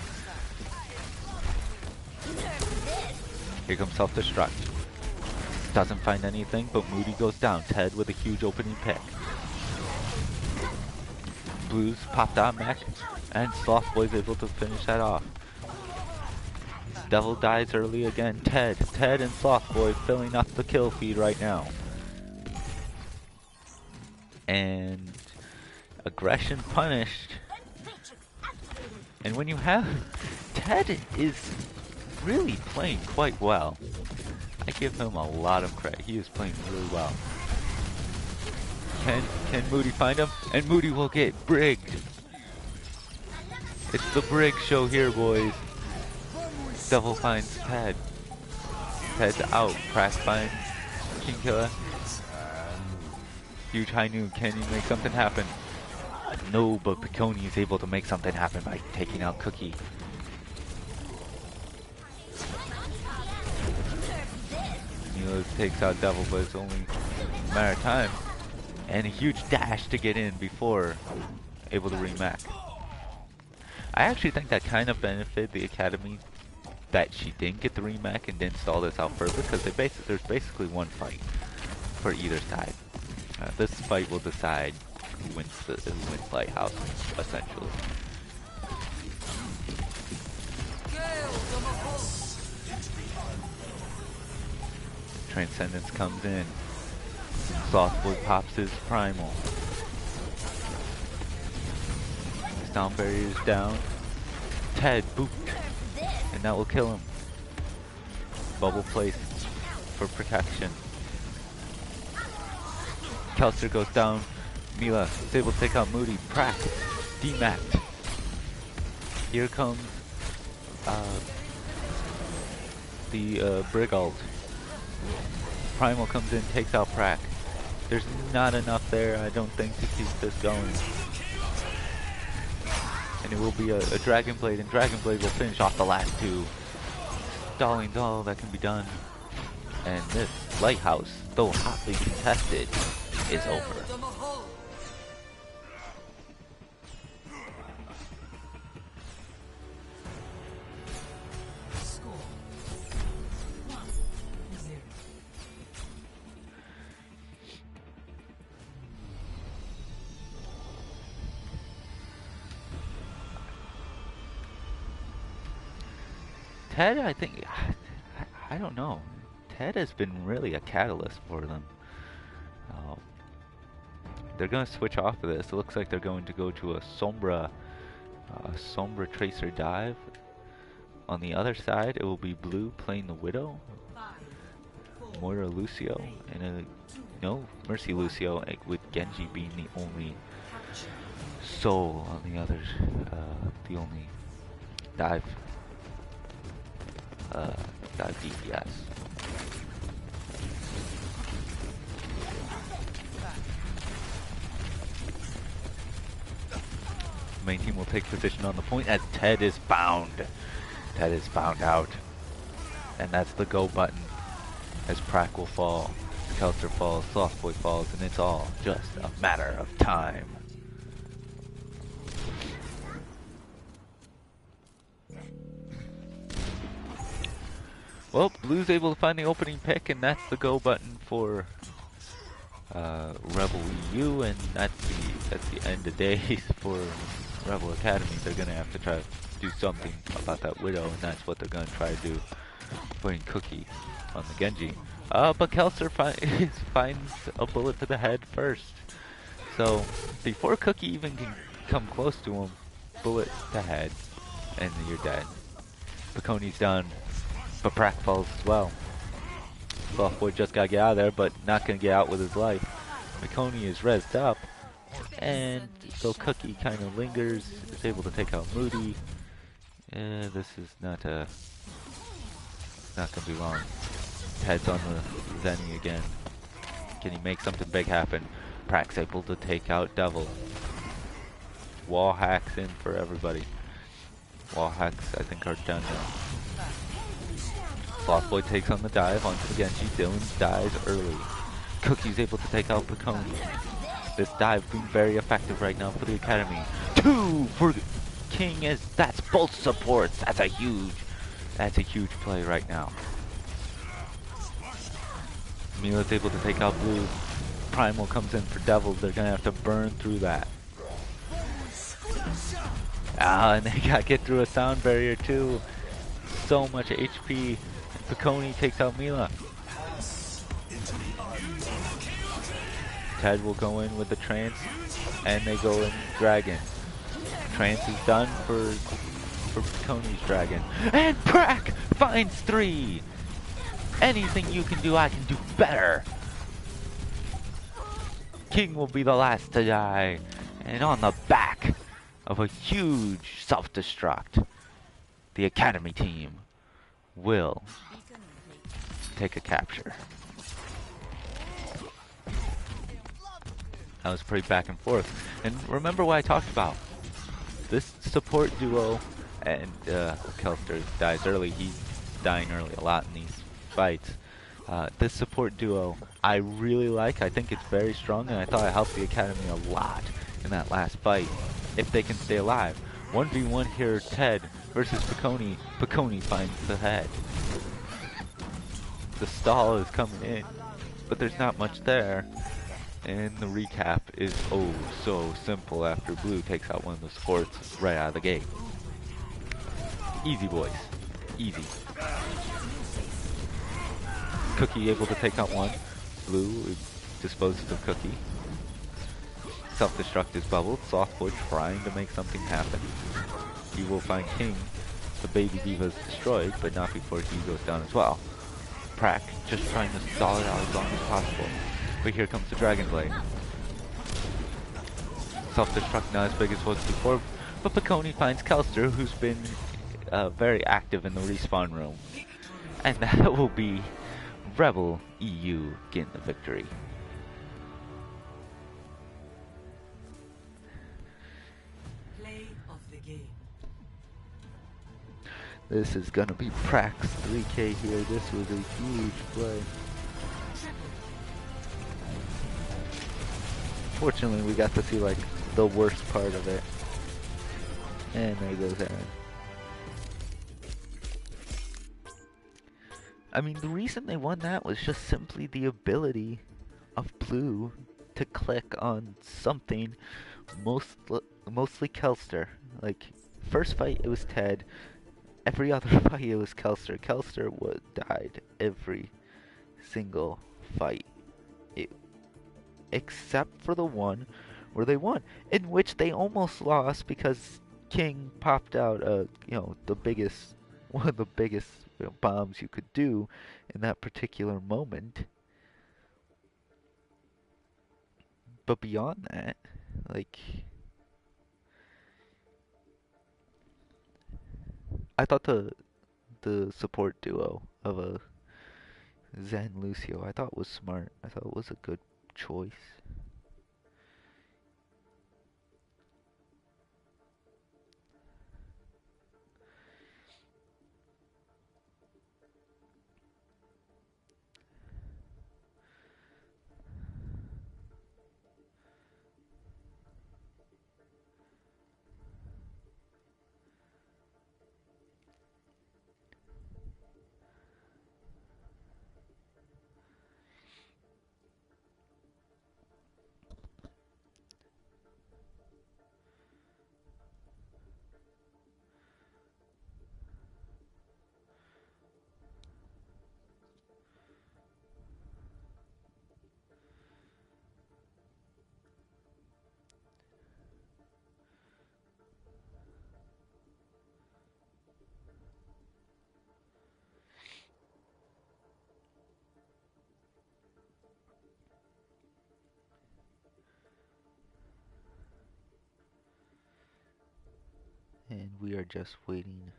Here comes self-destruct. Doesn't find anything, but Moody goes down. Ted with a huge opening pick. Blues popped out mech, and Softboy's able to finish that off. Devil dies early again. Ted and Softboy filling up the kill feed right now. And aggression punished. And when you have Ted is really playing quite well. I give him a lot of credit. He is playing really well. Can Moody find him? And Moody will get brigged. It's the brig show here, boys. Devil finds Ted. Ted's out. Crack finds King Killer. Huge high noon. Can he make something happen? No, but Piconi is able to make something happen by taking out Cookie. Mila takes out Devil, but it's only a matter of time. And a huge dash to get in before able to remake. I actually think that kind of benefited the Academy that she didn't get the remake and didn't stall this out further, because there's basically one fight for either side. This fight will decide who wins Lighthouse, essentially. Transcendence comes in. Softboy pops his primal. Stomp barriers down. Ted boop. And that will kill him. Bubble placed for protection. Kelster goes down. Mila is able to take out Moody. Prack. Demacked. Here comes the Brig ult. Primal comes in, takes out Prack. There's not enough there, I don't think, to keep this going. And it will be a Dragon Blade, and Dragon Blade will finish off the last 2. Stalling's all that can be done. And this Lighthouse, though hotly contested, is over. Ted, I think, I don't know. Ted has been really a catalyst for them. They're going to switch off of this. It looks like they're going to go to a Sombra Tracer dive. On the other side, it will be Blue playing the Widow. Moira Lucio, and Mercy Lucio, with Genji being the only soul on the others, the only dive DPS. main team will take position on the point as Ted is bound. Ted is bound out. And that's the go button. As Prak will fall, Kelster falls, Softboy falls, and it's all just a matter of time. Well, Blue's able to find the opening pick, and that's the go button for Rebel EU, and that's the end of days for Rebel Academy. They're gonna have to try to do something about that Widow, and that's what they're gonna try to do, putting Cookie on the Genji. But Kelster finds a bullet to the head first. So before Cookie even can come close to him, bullet to head, and you're dead. Piconi's done, but Prak falls as well. Softboy just gotta get out of there, but not gonna get out with his life. Piconi is rezzed up, and so Cookie kind of lingers, is able to take out Moody. This is not gonna be long. Ted's on the Zenny again. Can he make something big happen? Prak's able to take out Devil. Wall hacks in for everybody. Wall hacks, I think, are done now. Softboy takes on the dive onto the Genji. Dylan dies early. Cookie's able to take out Piconi. This dive being very effective right now for the Academy. 2 for King, as that's both supports. That's a huge play right now. Mila's able to take out Blue. Primal comes in for Devil. They're gonna have to burn through that. And they gotta get through a sound barrier too. So much HP. And Piconi takes out Mila. Ted will go in with the trance, and they go in Dragon. Trance is done for Piconi's Dragon. And Prak finds 3! Anything you can do, I can do better! King will be the last to die. And on the back of a huge self-destruct, the Academy team will take a capture. That was pretty back and forth. And remember what I talked about. This support duo, and Kelster dies early. He's dying early a lot in these fights. This support duo I really like. I think it's very strong, and I thought it helped the Academy a lot in that last fight if they can stay alive. 1v1 here, Ted versus Piconi. Piconi finds the head. The stall is coming in, but there's not much there. And the recap is oh so simple after Blue takes out one of the supports right out of the gate. Easy, boys. Easy. Cookie able to take out one. Blue disposes of Cookie. Self-destruct is bubbled. Softboy trying to make something happen. He will find King. The baby diva is destroyed, but not before he goes down as well. Prak just trying to stall it out as long as possible. But here comes the Dragon Blade. Self-destruct not as big as it was before, but Piconi finds Kelster, who's been very active in the respawn room. And that will be Rebel EU getting the victory. Play of the game. This is gonna be Prak's 3K here. This was a huge play. Fortunately, we got to see like the worst part of it. And there goes Aaron. I mean, the reason they won that was just simply the ability of Blue to click on something, mostly Kelster. Like, first fight it was Ted, every other fight it was Kelster. Kelster died every single fight. Except for the one where they won, in which they almost lost because King popped out one of the biggest bombs you could do in that particular moment. But beyond that, like, I thought the support duo of a Zen Lucio, I thought was smart. I thought it was a good choice. And we are just waiting.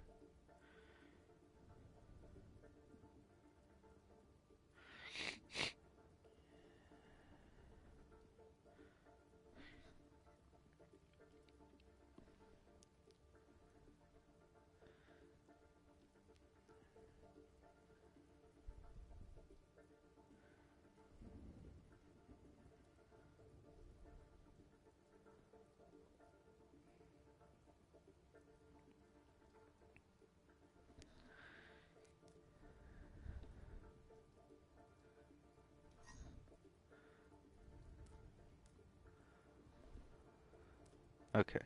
Okay.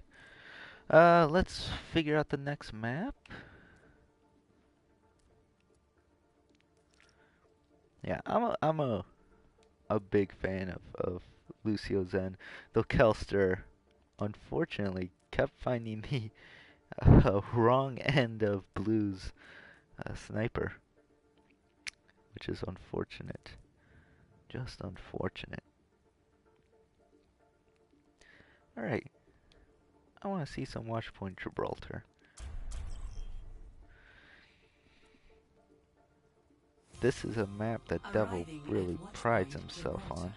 Let's figure out the next map. Yeah, I'm a big fan of Lucio Zen, though Kelster unfortunately kept finding the wrong end of Blue's sniper, which is unfortunate. Just unfortunate. Alright, I want to see some Watchpoint Gibraltar. This is a map that Devil really prides himself on.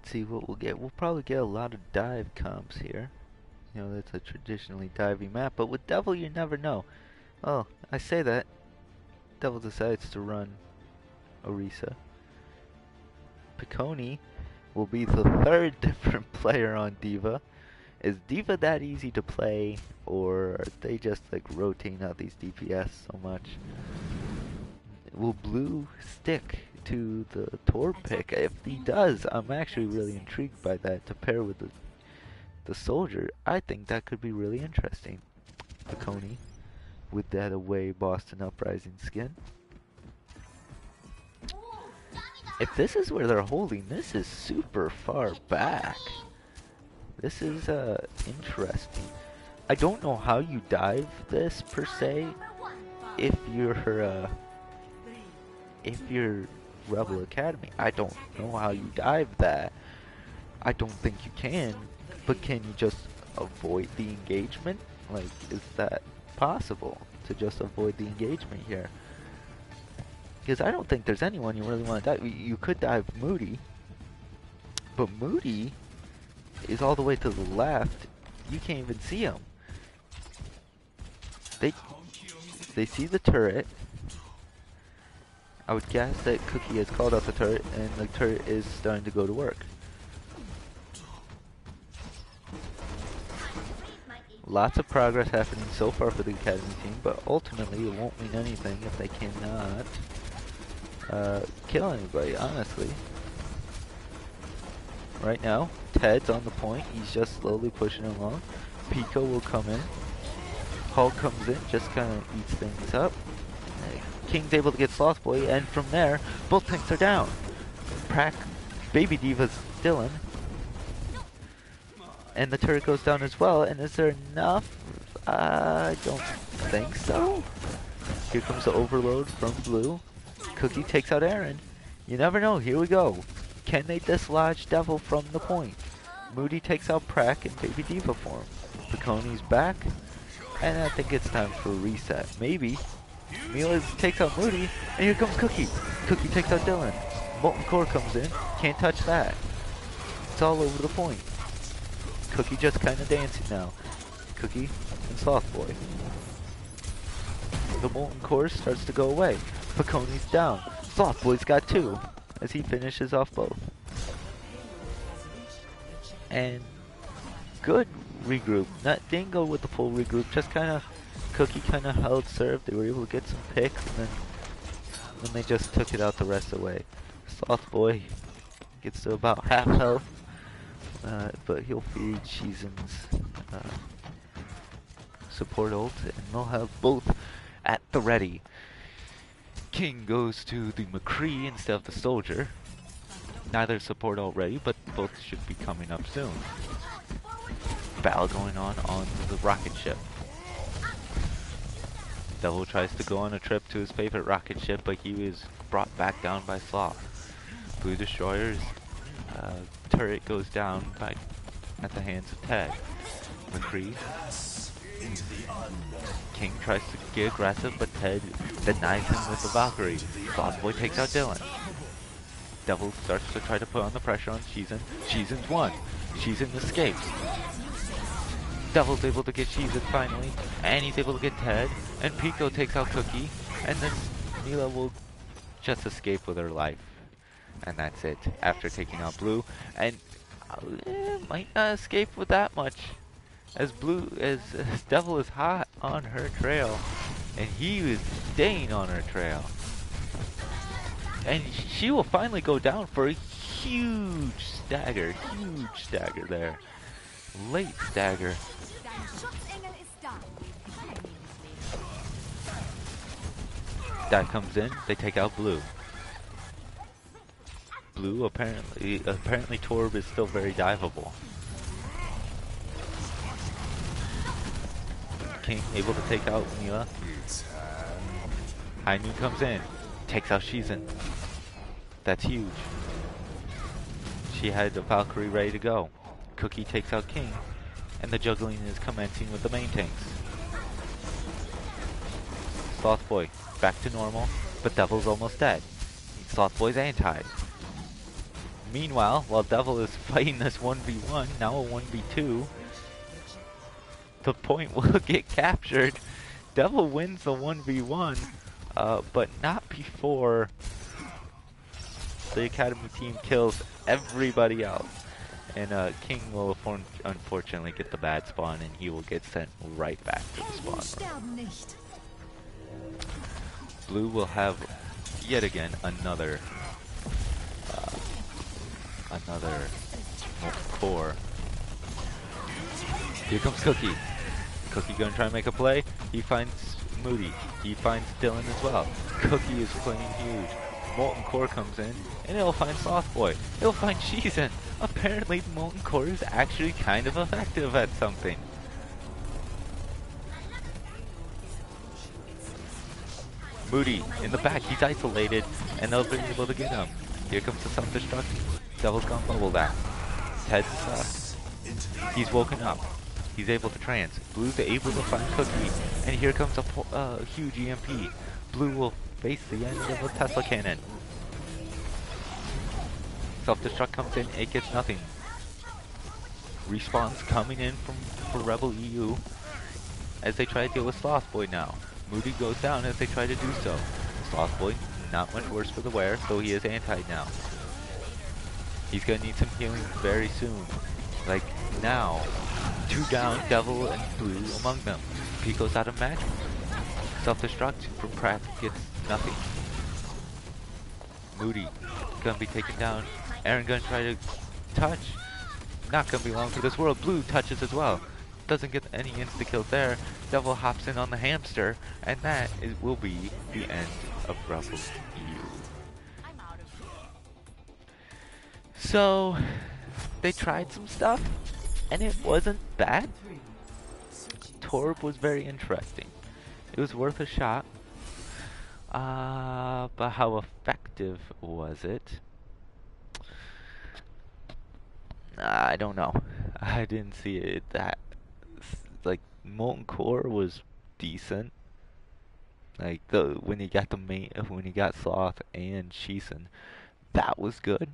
Let's see what we'll get. We'll probably get a lot of dive comps here. You know, that's a traditionally divey map, but with Devil you never know. Oh, I say that. Devil decides to run Orisa. Piccone will be the third different player on Diva. Is Diva that easy to play, or are they just like rotating out these DPS so much? Will Blue stick to the Tor pick? If he does, I'm actually really intrigued by that to pair with the Soldier. I think that could be really interesting. Piccone with that away Boston Uprising skin. If this is where they're holding, this is super far back. This is interesting. I don't know how you dive this per se. If you're Rebel Academy, I don't know how you dive that. I don't think you can. But can you just avoid the engagement? Like, is that possible to just avoid the engagement here? Because I don't think there's anyone you really want to dive. You could dive Moody, but Moody is all the way to the left. You can't even see him. They see the turret. I would guess that Cookie has called out the turret, and the turret is starting to go to work. Lots of progress happening so far for the Academy team, but ultimately it won't mean anything if they cannot kill anybody, honestly. Right now, Ted's on the point. He's just slowly pushing along. Pico will come in. Hulk comes in, just kind of eats things up. King's able to get Slothboy, and from there, both tanks are down. Prack, Baby Diva's still in. And the turret goes down as well, and is there enough? I don't think so. Here comes the overload from Blue. Cookie takes out Aaron. You never know, here we go. Can they dislodge Devil from the point? Moody takes out Prack in Baby Diva form. Piccone's back, and I think it's time for a reset. Maybe. Mila takes out Moody, and here comes Cookie. Cookie takes out Dylan. Molten Core comes in, can't touch that. It's all over the point. Cookie just kind of dancing now. Cookie and Slothboy. The Molten Core starts to go away. Piccone's down. Slothboy's got two as he finishes off both. And good regroup. Didn't go with the full regroup, just kind of Cookie kind of held serve. They were able to get some picks, and then they just took it out the rest of the way. Slothboy gets to about half health. but he'll feed Shizen's support ult, and they'll have both at the ready. King goes to the McCree instead of the soldier. Neither support ult ready, but both should be coming up soon. Battle going on the rocket ship. Devil tries to go on a trip to his favorite rocket ship, but he was brought back down by Sloth. Blue Destroyer's turret goes down at the hands of Ted. McCree. King tries to get aggressive, but Ted denies him with the Valkyrie. Boy takes out Dylan. Devil starts to try to put on the pressure on Shizen. Shizen's won. Shizen escapes. Devil's able to get Shizen finally, and he's able to get Ted, and Pico takes out Cookie, and then Mila will just escape with her life. And that's it, after taking out Blue, and might not escape with that much, as Devil is hot on her trail, and he is staying on her trail. And she will finally go down for a huge stagger there. Late stagger. That comes in, they take out Blue. Blue apparently Torb is still very diveable. King able to take out Mila. High Noon comes in, takes out Shizen. That's huge. She had the Valkyrie ready to go. Cookie takes out King, and the juggling is commencing with the main tanks. Slothboy back to normal, but Devil's almost dead. Slothboy's anti. Meanwhile, while Devil is fighting this 1v1, now a 1v2, the point will get captured. Devil wins the 1v1, but not before the Academy team kills everybody else. And King will unfortunately get the bad spawn, and he will get sent right back to the spawn. Blue will have yet again another core. Here comes Cookie. Cookie gonna try and make a play. He finds Moody. He finds Dylan as well. Cookie is playing huge. Molten Core comes in, and it'll find Slothboy. It'll find Shizen. Apparently, Molten Core is actually kind of effective at something. Moody in the back, he's isolated, and they'll be able to get him. Here comes the self-destruct. Devil's gone bubble that. Ted's he's woken up. He's able to trance. Blue's able to find Cookie, and here comes a huge EMP. Blue will face the end of a Tesla cannon. Self-destruct comes in, it gets nothing. Respawns coming in for Rebel EU as they try to deal with Slothboy now. Moody goes down as they try to do so. Slothboy, not much worse for the wear, so he is anti now. He's gonna need some healing very soon. Like now. 2 down, Devil and Blue among them. Pico's out of match. Self-destruct for Pratt gets nothing. Moody gonna be taken down. Aaron gonna try to touch. Not gonna be long for this world. Blue touches as well. Doesn't get any insta-kills there. Devil hops in on the hamster, and that will be the end of Rebel EU. So, they tried some stuff, and it wasn't bad. Torb was very interesting. It was worth a shot. But how effective was it? I don't know. I didn't see it that. Like, Molten Core was decent. Like, when he got Sloth and Shizen, that was good.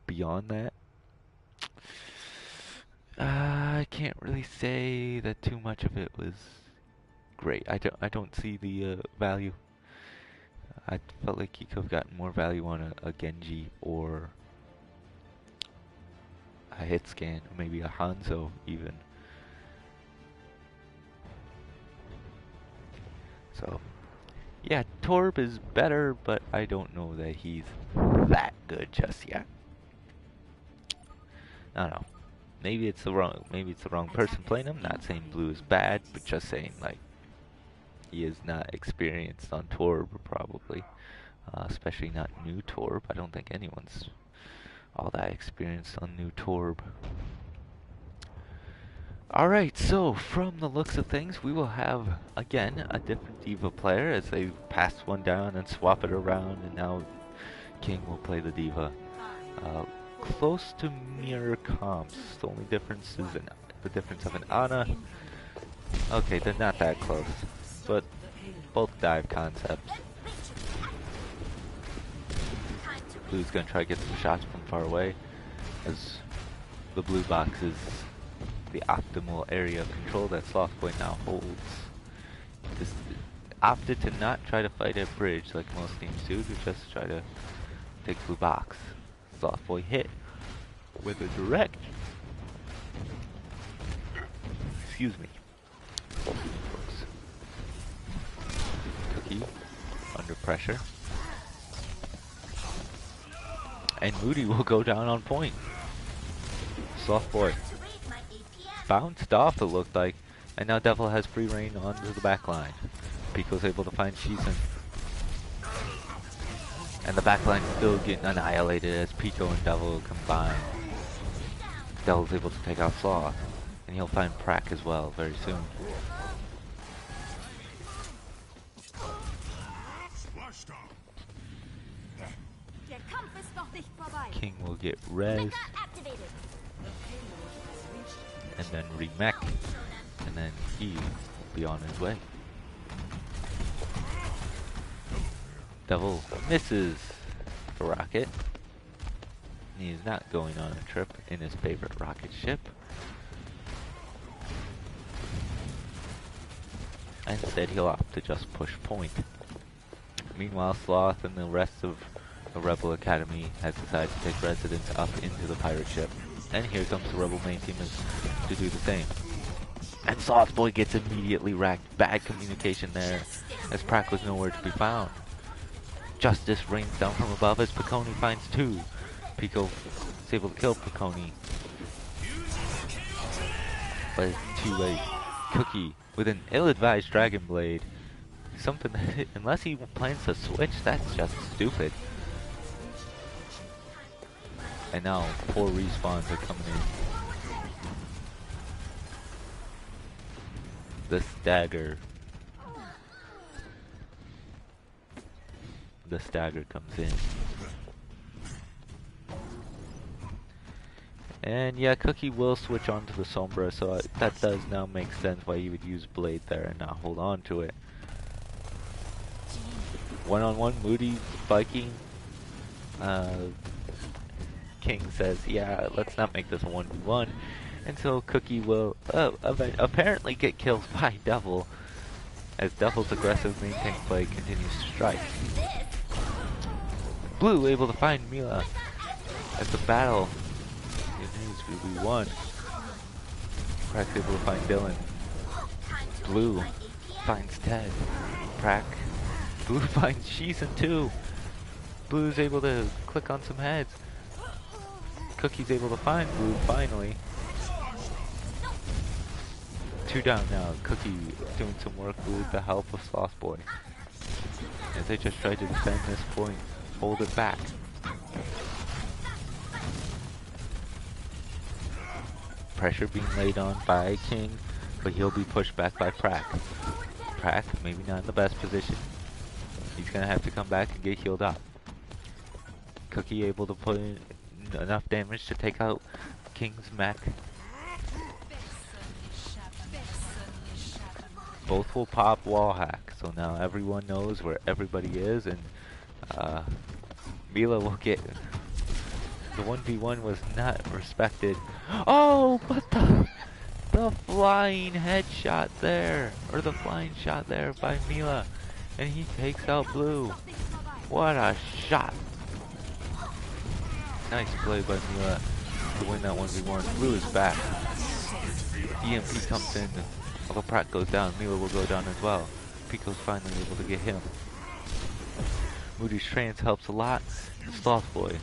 Beyond that, I can't really say that too much of it was great. I don't see the value. I felt like he could have gotten more value on a Genji or a hit scan, maybe a Hanzo even. So, yeah, Torb is better, but I don't know that he's that good just yet. I don't know. Maybe it's the wrong person playing him. Not saying blue is bad, but just saying like he is not experienced on Torb probably, especially not new Torb. I don't think anyone's all that experienced on new Torb. Alright, so from the looks of things, we will have, again, a different D.Va player as they pass one down and swap it around, and now King will play the D.Va. Close to mirror comps. The only difference is the difference of an Ana. Okay, they're not that close, but both dive concepts. Blue's gonna try to get some shots from far away, as the blue box is the optimal area of control that Slothboy now holds. Just opted to not try to fight at bridge like most teams do, to just try to take blue box. Slothboy hit with a direct. Excuse me. Cookie under pressure. And Moody will go down on point. Slothboy bounced off, it looked like, and now Devil has free reign onto the back line. Pico's able to find Shizen. And the back line still getting annihilated as Pico and Devil combine. Devil's able to take out Sloth, and he'll find Prak as well very soon. King will get res, and then remech, and then he will be on his way. Devil misses the rocket. He is not going on a trip in his favorite rocket ship. Instead, he'll opt to just push point. Meanwhile, Sloth and the rest of the Rebel Academy has decided to take residence up into the pirate ship. And here comes the Rebel main team to do the same. And Slothboy gets immediately wrecked. Bad communication there, as Prak was nowhere to be found. Justice rains down from above as Piconi finds two. Pico is able to kill Piconi, but it's too late. Cookie with an ill-advised Dragon Blade. Something that, unless he plans to switch, that's just stupid. And now 4 respawns are coming in. The stagger. The stagger comes in. And yeah, Cookie will switch on to the Sombra, so that does now make sense why you would use Blade there and not hold on to it. One-on-one, Moody, Viking. King says, yeah, let's not make this a 1v1. And so Cookie will apparently get killed by Devil, as Devil's aggressive main tank play continues to strike. Blue able to find Mila as the battle continues 3v1. Prak's able to find Dylan. Blue finds Ted. Prak. Blue finds Shizen too. Blue's able to click on some heads. Cookie's able to find Blue finally. 2 down now. Cookie doing some work with the help of Slothboy, as they just try to defend this point, hold it back. Pressure being laid on by King, but he'll be pushed back by Prak. Prak, maybe not in the best position. He's gonna have to come back and get healed up. Cookie able to put in enough damage to take out King's mech. Both will pop wall hack, so now everyone knows where everybody is, and Mila will get... The 1v1 was not respected. Oh, but the flying headshot there, or the flying shot there by Mila, and he takes out Blue. What a shot! Nice play by Mila to win that 1v1. Blue is back. EMP comes in. Although Prak goes down, Mila will go down as well. Pico's finally able to get him. Moody's trance helps a lot. And Slothboy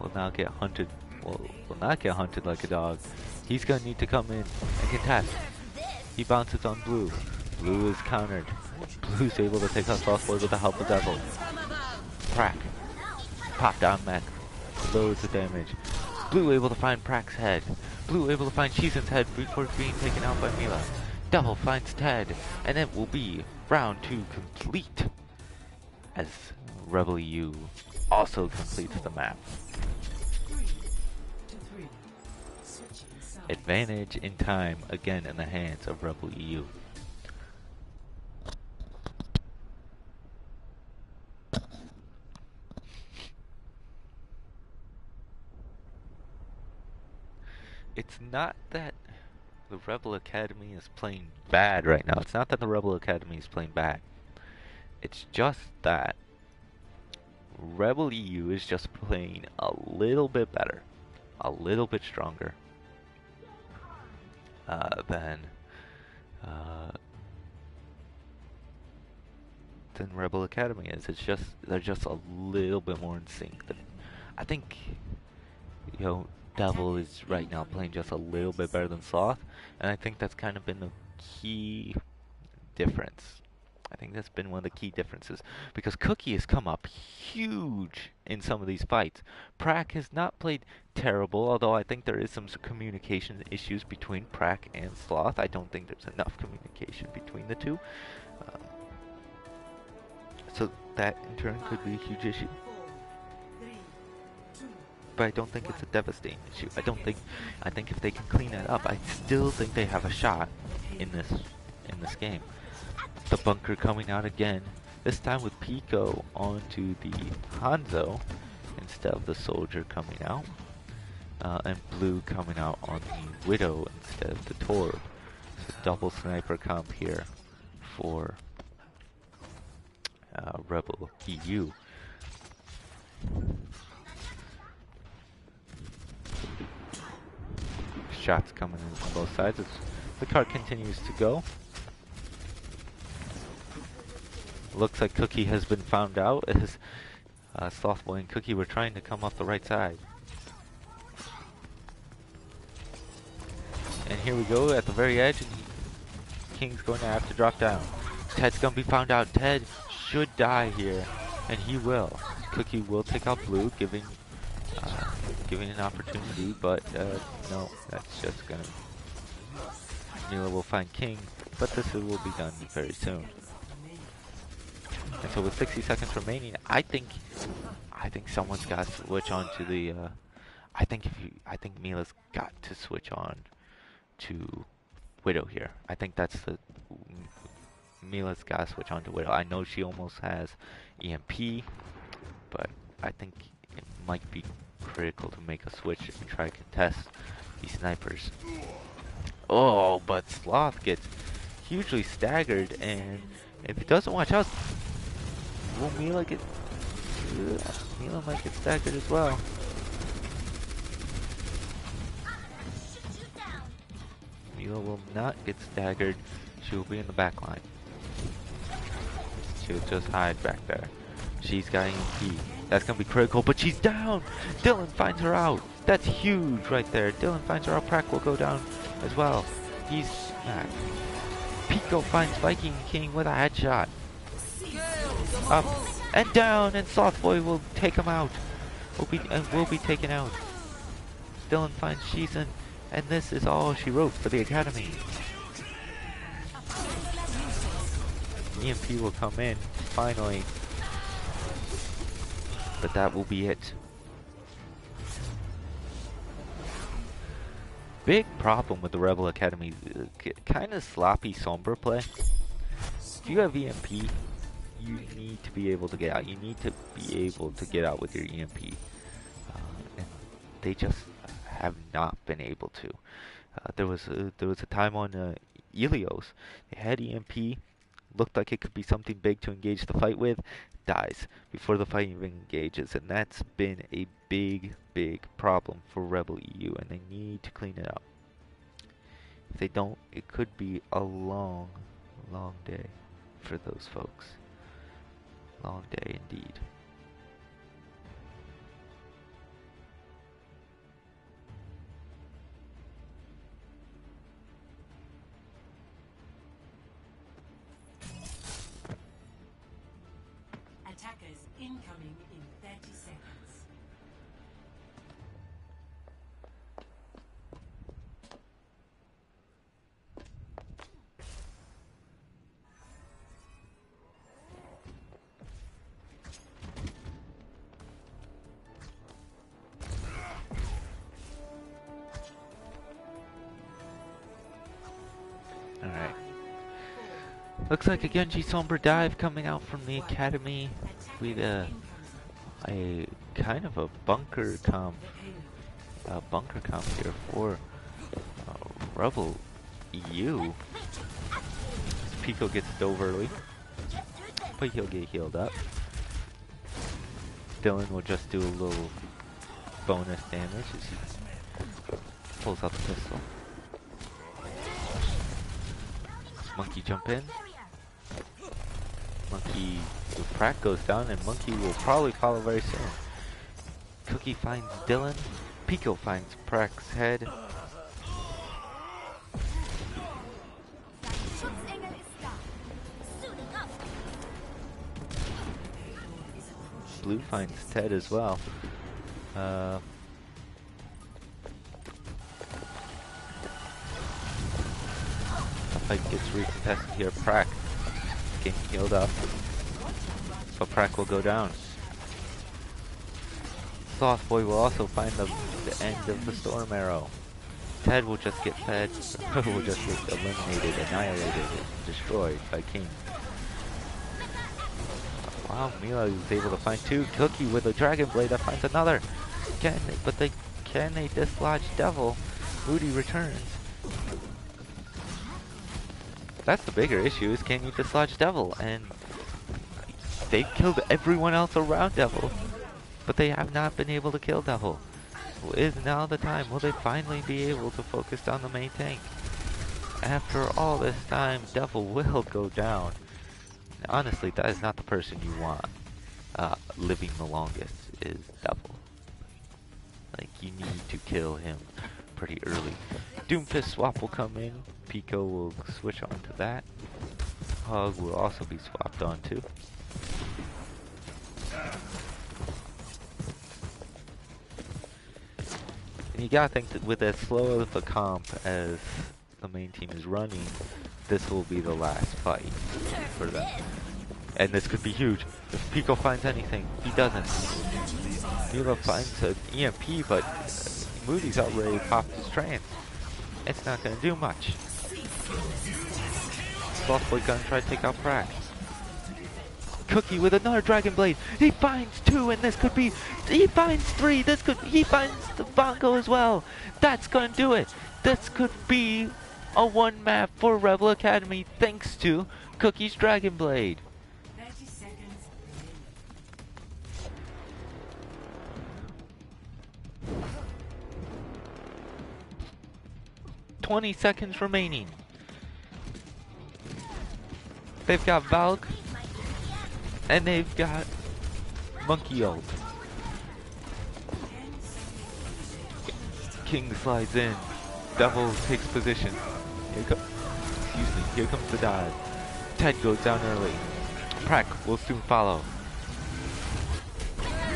will now get hunted will not get hunted like a dog. He's gonna need to come in and contest. He bounces on Blue. Blue is countered. Blue's able to take out Softboy with the help of Devil. Prack. Pop down mech. Loads of damage. Blue able to find Prack's head. Blue able to find Shizen's head before being taken out by Mila. Devil finds Ted. And it will be round 2 complete. As Rebel EU also completes the map. Advantage in time again in the hands of Rebel EU. It's not that the Rebel Academy is playing bad right now. It's not that the Rebel Academy is playing bad. It's just that Rebel EU is just playing a little bit better, a little bit stronger than Rebel Academy is. It's just they're just a little bit more in sync. I think, you know, Devil is right now playing just a little bit better than Sloth, and I think that's kind of been the key difference. I think that's been one of the key differences, because Cookie has come up huge in some of these fights. Prack has not played terrible, although I think there is some communication issues between Prack and Sloth. I don't think there's enough communication between the two. So that in turn could be a huge issue. But I don't think it's a devastating issue. I think if they can clean that up, I still think they have a shot in this game. The bunker coming out again, this time with Pico onto the Hanzo instead of the soldier coming out, and Blue coming out on the Widow instead of the Torb. So double sniper comp here for Rebel EU. Shots coming in from both sides as the card continues to go. Looks like Cookie has been found out as Slothboy and Cookie were trying to come off the right side. And here we go at the very edge, and King's going to have to drop down. Ted's going to be found out. Ted should die here, and he will. Cookie will take out Blue, giving an opportunity, but no, that's just gonna. Mila will find King, but this will be done very soon. And so with 60 seconds remaining, I think someone's got to switch on to the. I think Mila's got to switch on to Widow here. I think that's the. Mila's got to switch on to Widow. I know she almost has EMP, but I think it might be critical to make a switch and try to contest these snipers. Oh, but Sloth gets hugely staggered, and if he doesn't watch out, will Mila get... Mila might get staggered as well. Mila will not get staggered. She will be in the back line. She'll just hide back there. She's got EMP. That's going to be critical, but she's down! Dylan finds her out. That's huge right there. Dylan finds her out. Prack will go down as well. He's smacked. Pico finds Viking King with a headshot. Up and down, and Softboy will take him out. Will be taken out. Dylan finds Shizen, and this is all she wrote for the Academy. EMP will come in, finally. But that will be it. Big problem with the Rebel Academy, kind of sloppy Sombra play. If you have EMP, you need to be able to get out. You need to be able to get out with your EMP. And they just have not been able to. There was a time on Ilios. They had EMP, looked like it could be something big to engage the fight with, dies before the fight even engages, and that's been a big problem for Rebel EU, and they need to clean it up. If they don't, it could be a long day for those folks. Long day indeed. Looks like a Genji Sombra dive coming out from the academy with a kind of a bunker comp here for Rebel EU. Pico gets dove early, but he'll get healed up. Dylan will just do a little bonus damage as he pulls out the pistol. Monkey jump in. Monkey, the Pratt goes down, and Monkey will probably follow very soon. Cookie finds Dylan. Pico finds Pratt's head. Blue finds Ted as well. The fight gets recontested here. Pratt getting healed up, but Pratt will go down. Sloth Boy will also find the end of the Storm Arrow. Ted will just get fed, will just get eliminated, annihilated, and destroyed by King. Wow, Mila is able to find two. Cookie with a Dragon Blade that finds another. Can they dislodge Devil? Moody returns. That's the bigger issue, is can you dislodge Devil? And they've killed everyone else around Devil, but they have not been able to kill Devil. Is now the time? Will they finally be able to focus on the main tank? After all this time, Devil will go down. Honestly, that is not the person you want living the longest, is Devil. Like, you need to kill him pretty early. Doomfist swap will come in. Pico will switch on to that. Hug will also be swapped on too. And you gotta think that with as slow of a comp as the main team is running, this will be the last fight for them. And this could be huge. If Pico finds anything, he doesn't. Mila finds an EMP, but Moody's already popped his trance. It's not gonna do much. Sloth Boy gonna try to take out Pratt. Cookie with another Dragon Blade. He finds two, and this could be. He finds three. He finds the Bongo as well. That's gonna do it. This could be a one map for Rebel Academy thanks to Cookie's Dragon Blade. 30 seconds. 20 seconds remaining. They've got Valk, and they've got Monkey ult. King slides in. Devil takes position. Here comes the dive. Ted goes down early. Pratt will soon follow.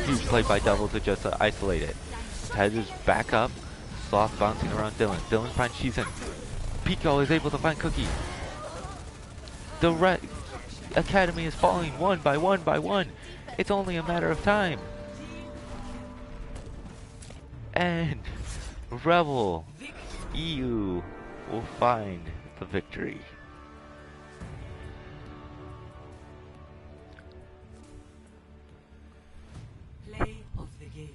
Huge play by Devil to just isolate it. Ted is back up. Sloth bouncing around Dylan. Dylan finds Shizen. Pico is able to find Cookie. The Red Academy is falling one by one by one. It's only a matter of time. And Rebel EU will find the victory. Play of the game.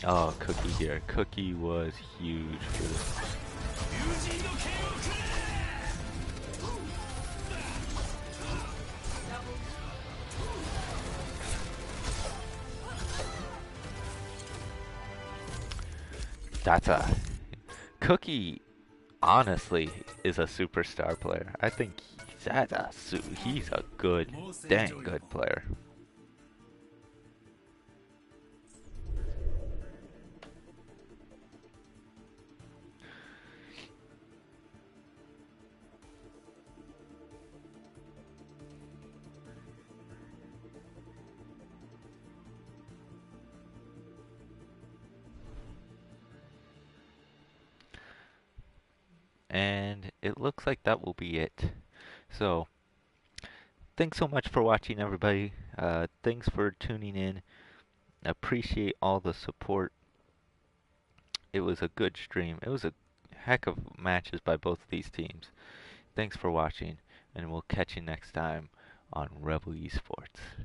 Oh, Cookie here. Cookie was huge for this. That's a Cookie. Honestly, is a superstar player. I think he's a good, dang good player. And it looks like that will be it. So, thanks so much for watching, everybody. Thanks for tuning in. Appreciate all the support. It was a good stream. It was a heck of matches by both of these teams. Thanks for watching. and we'll catch you next time on Rebel Esports.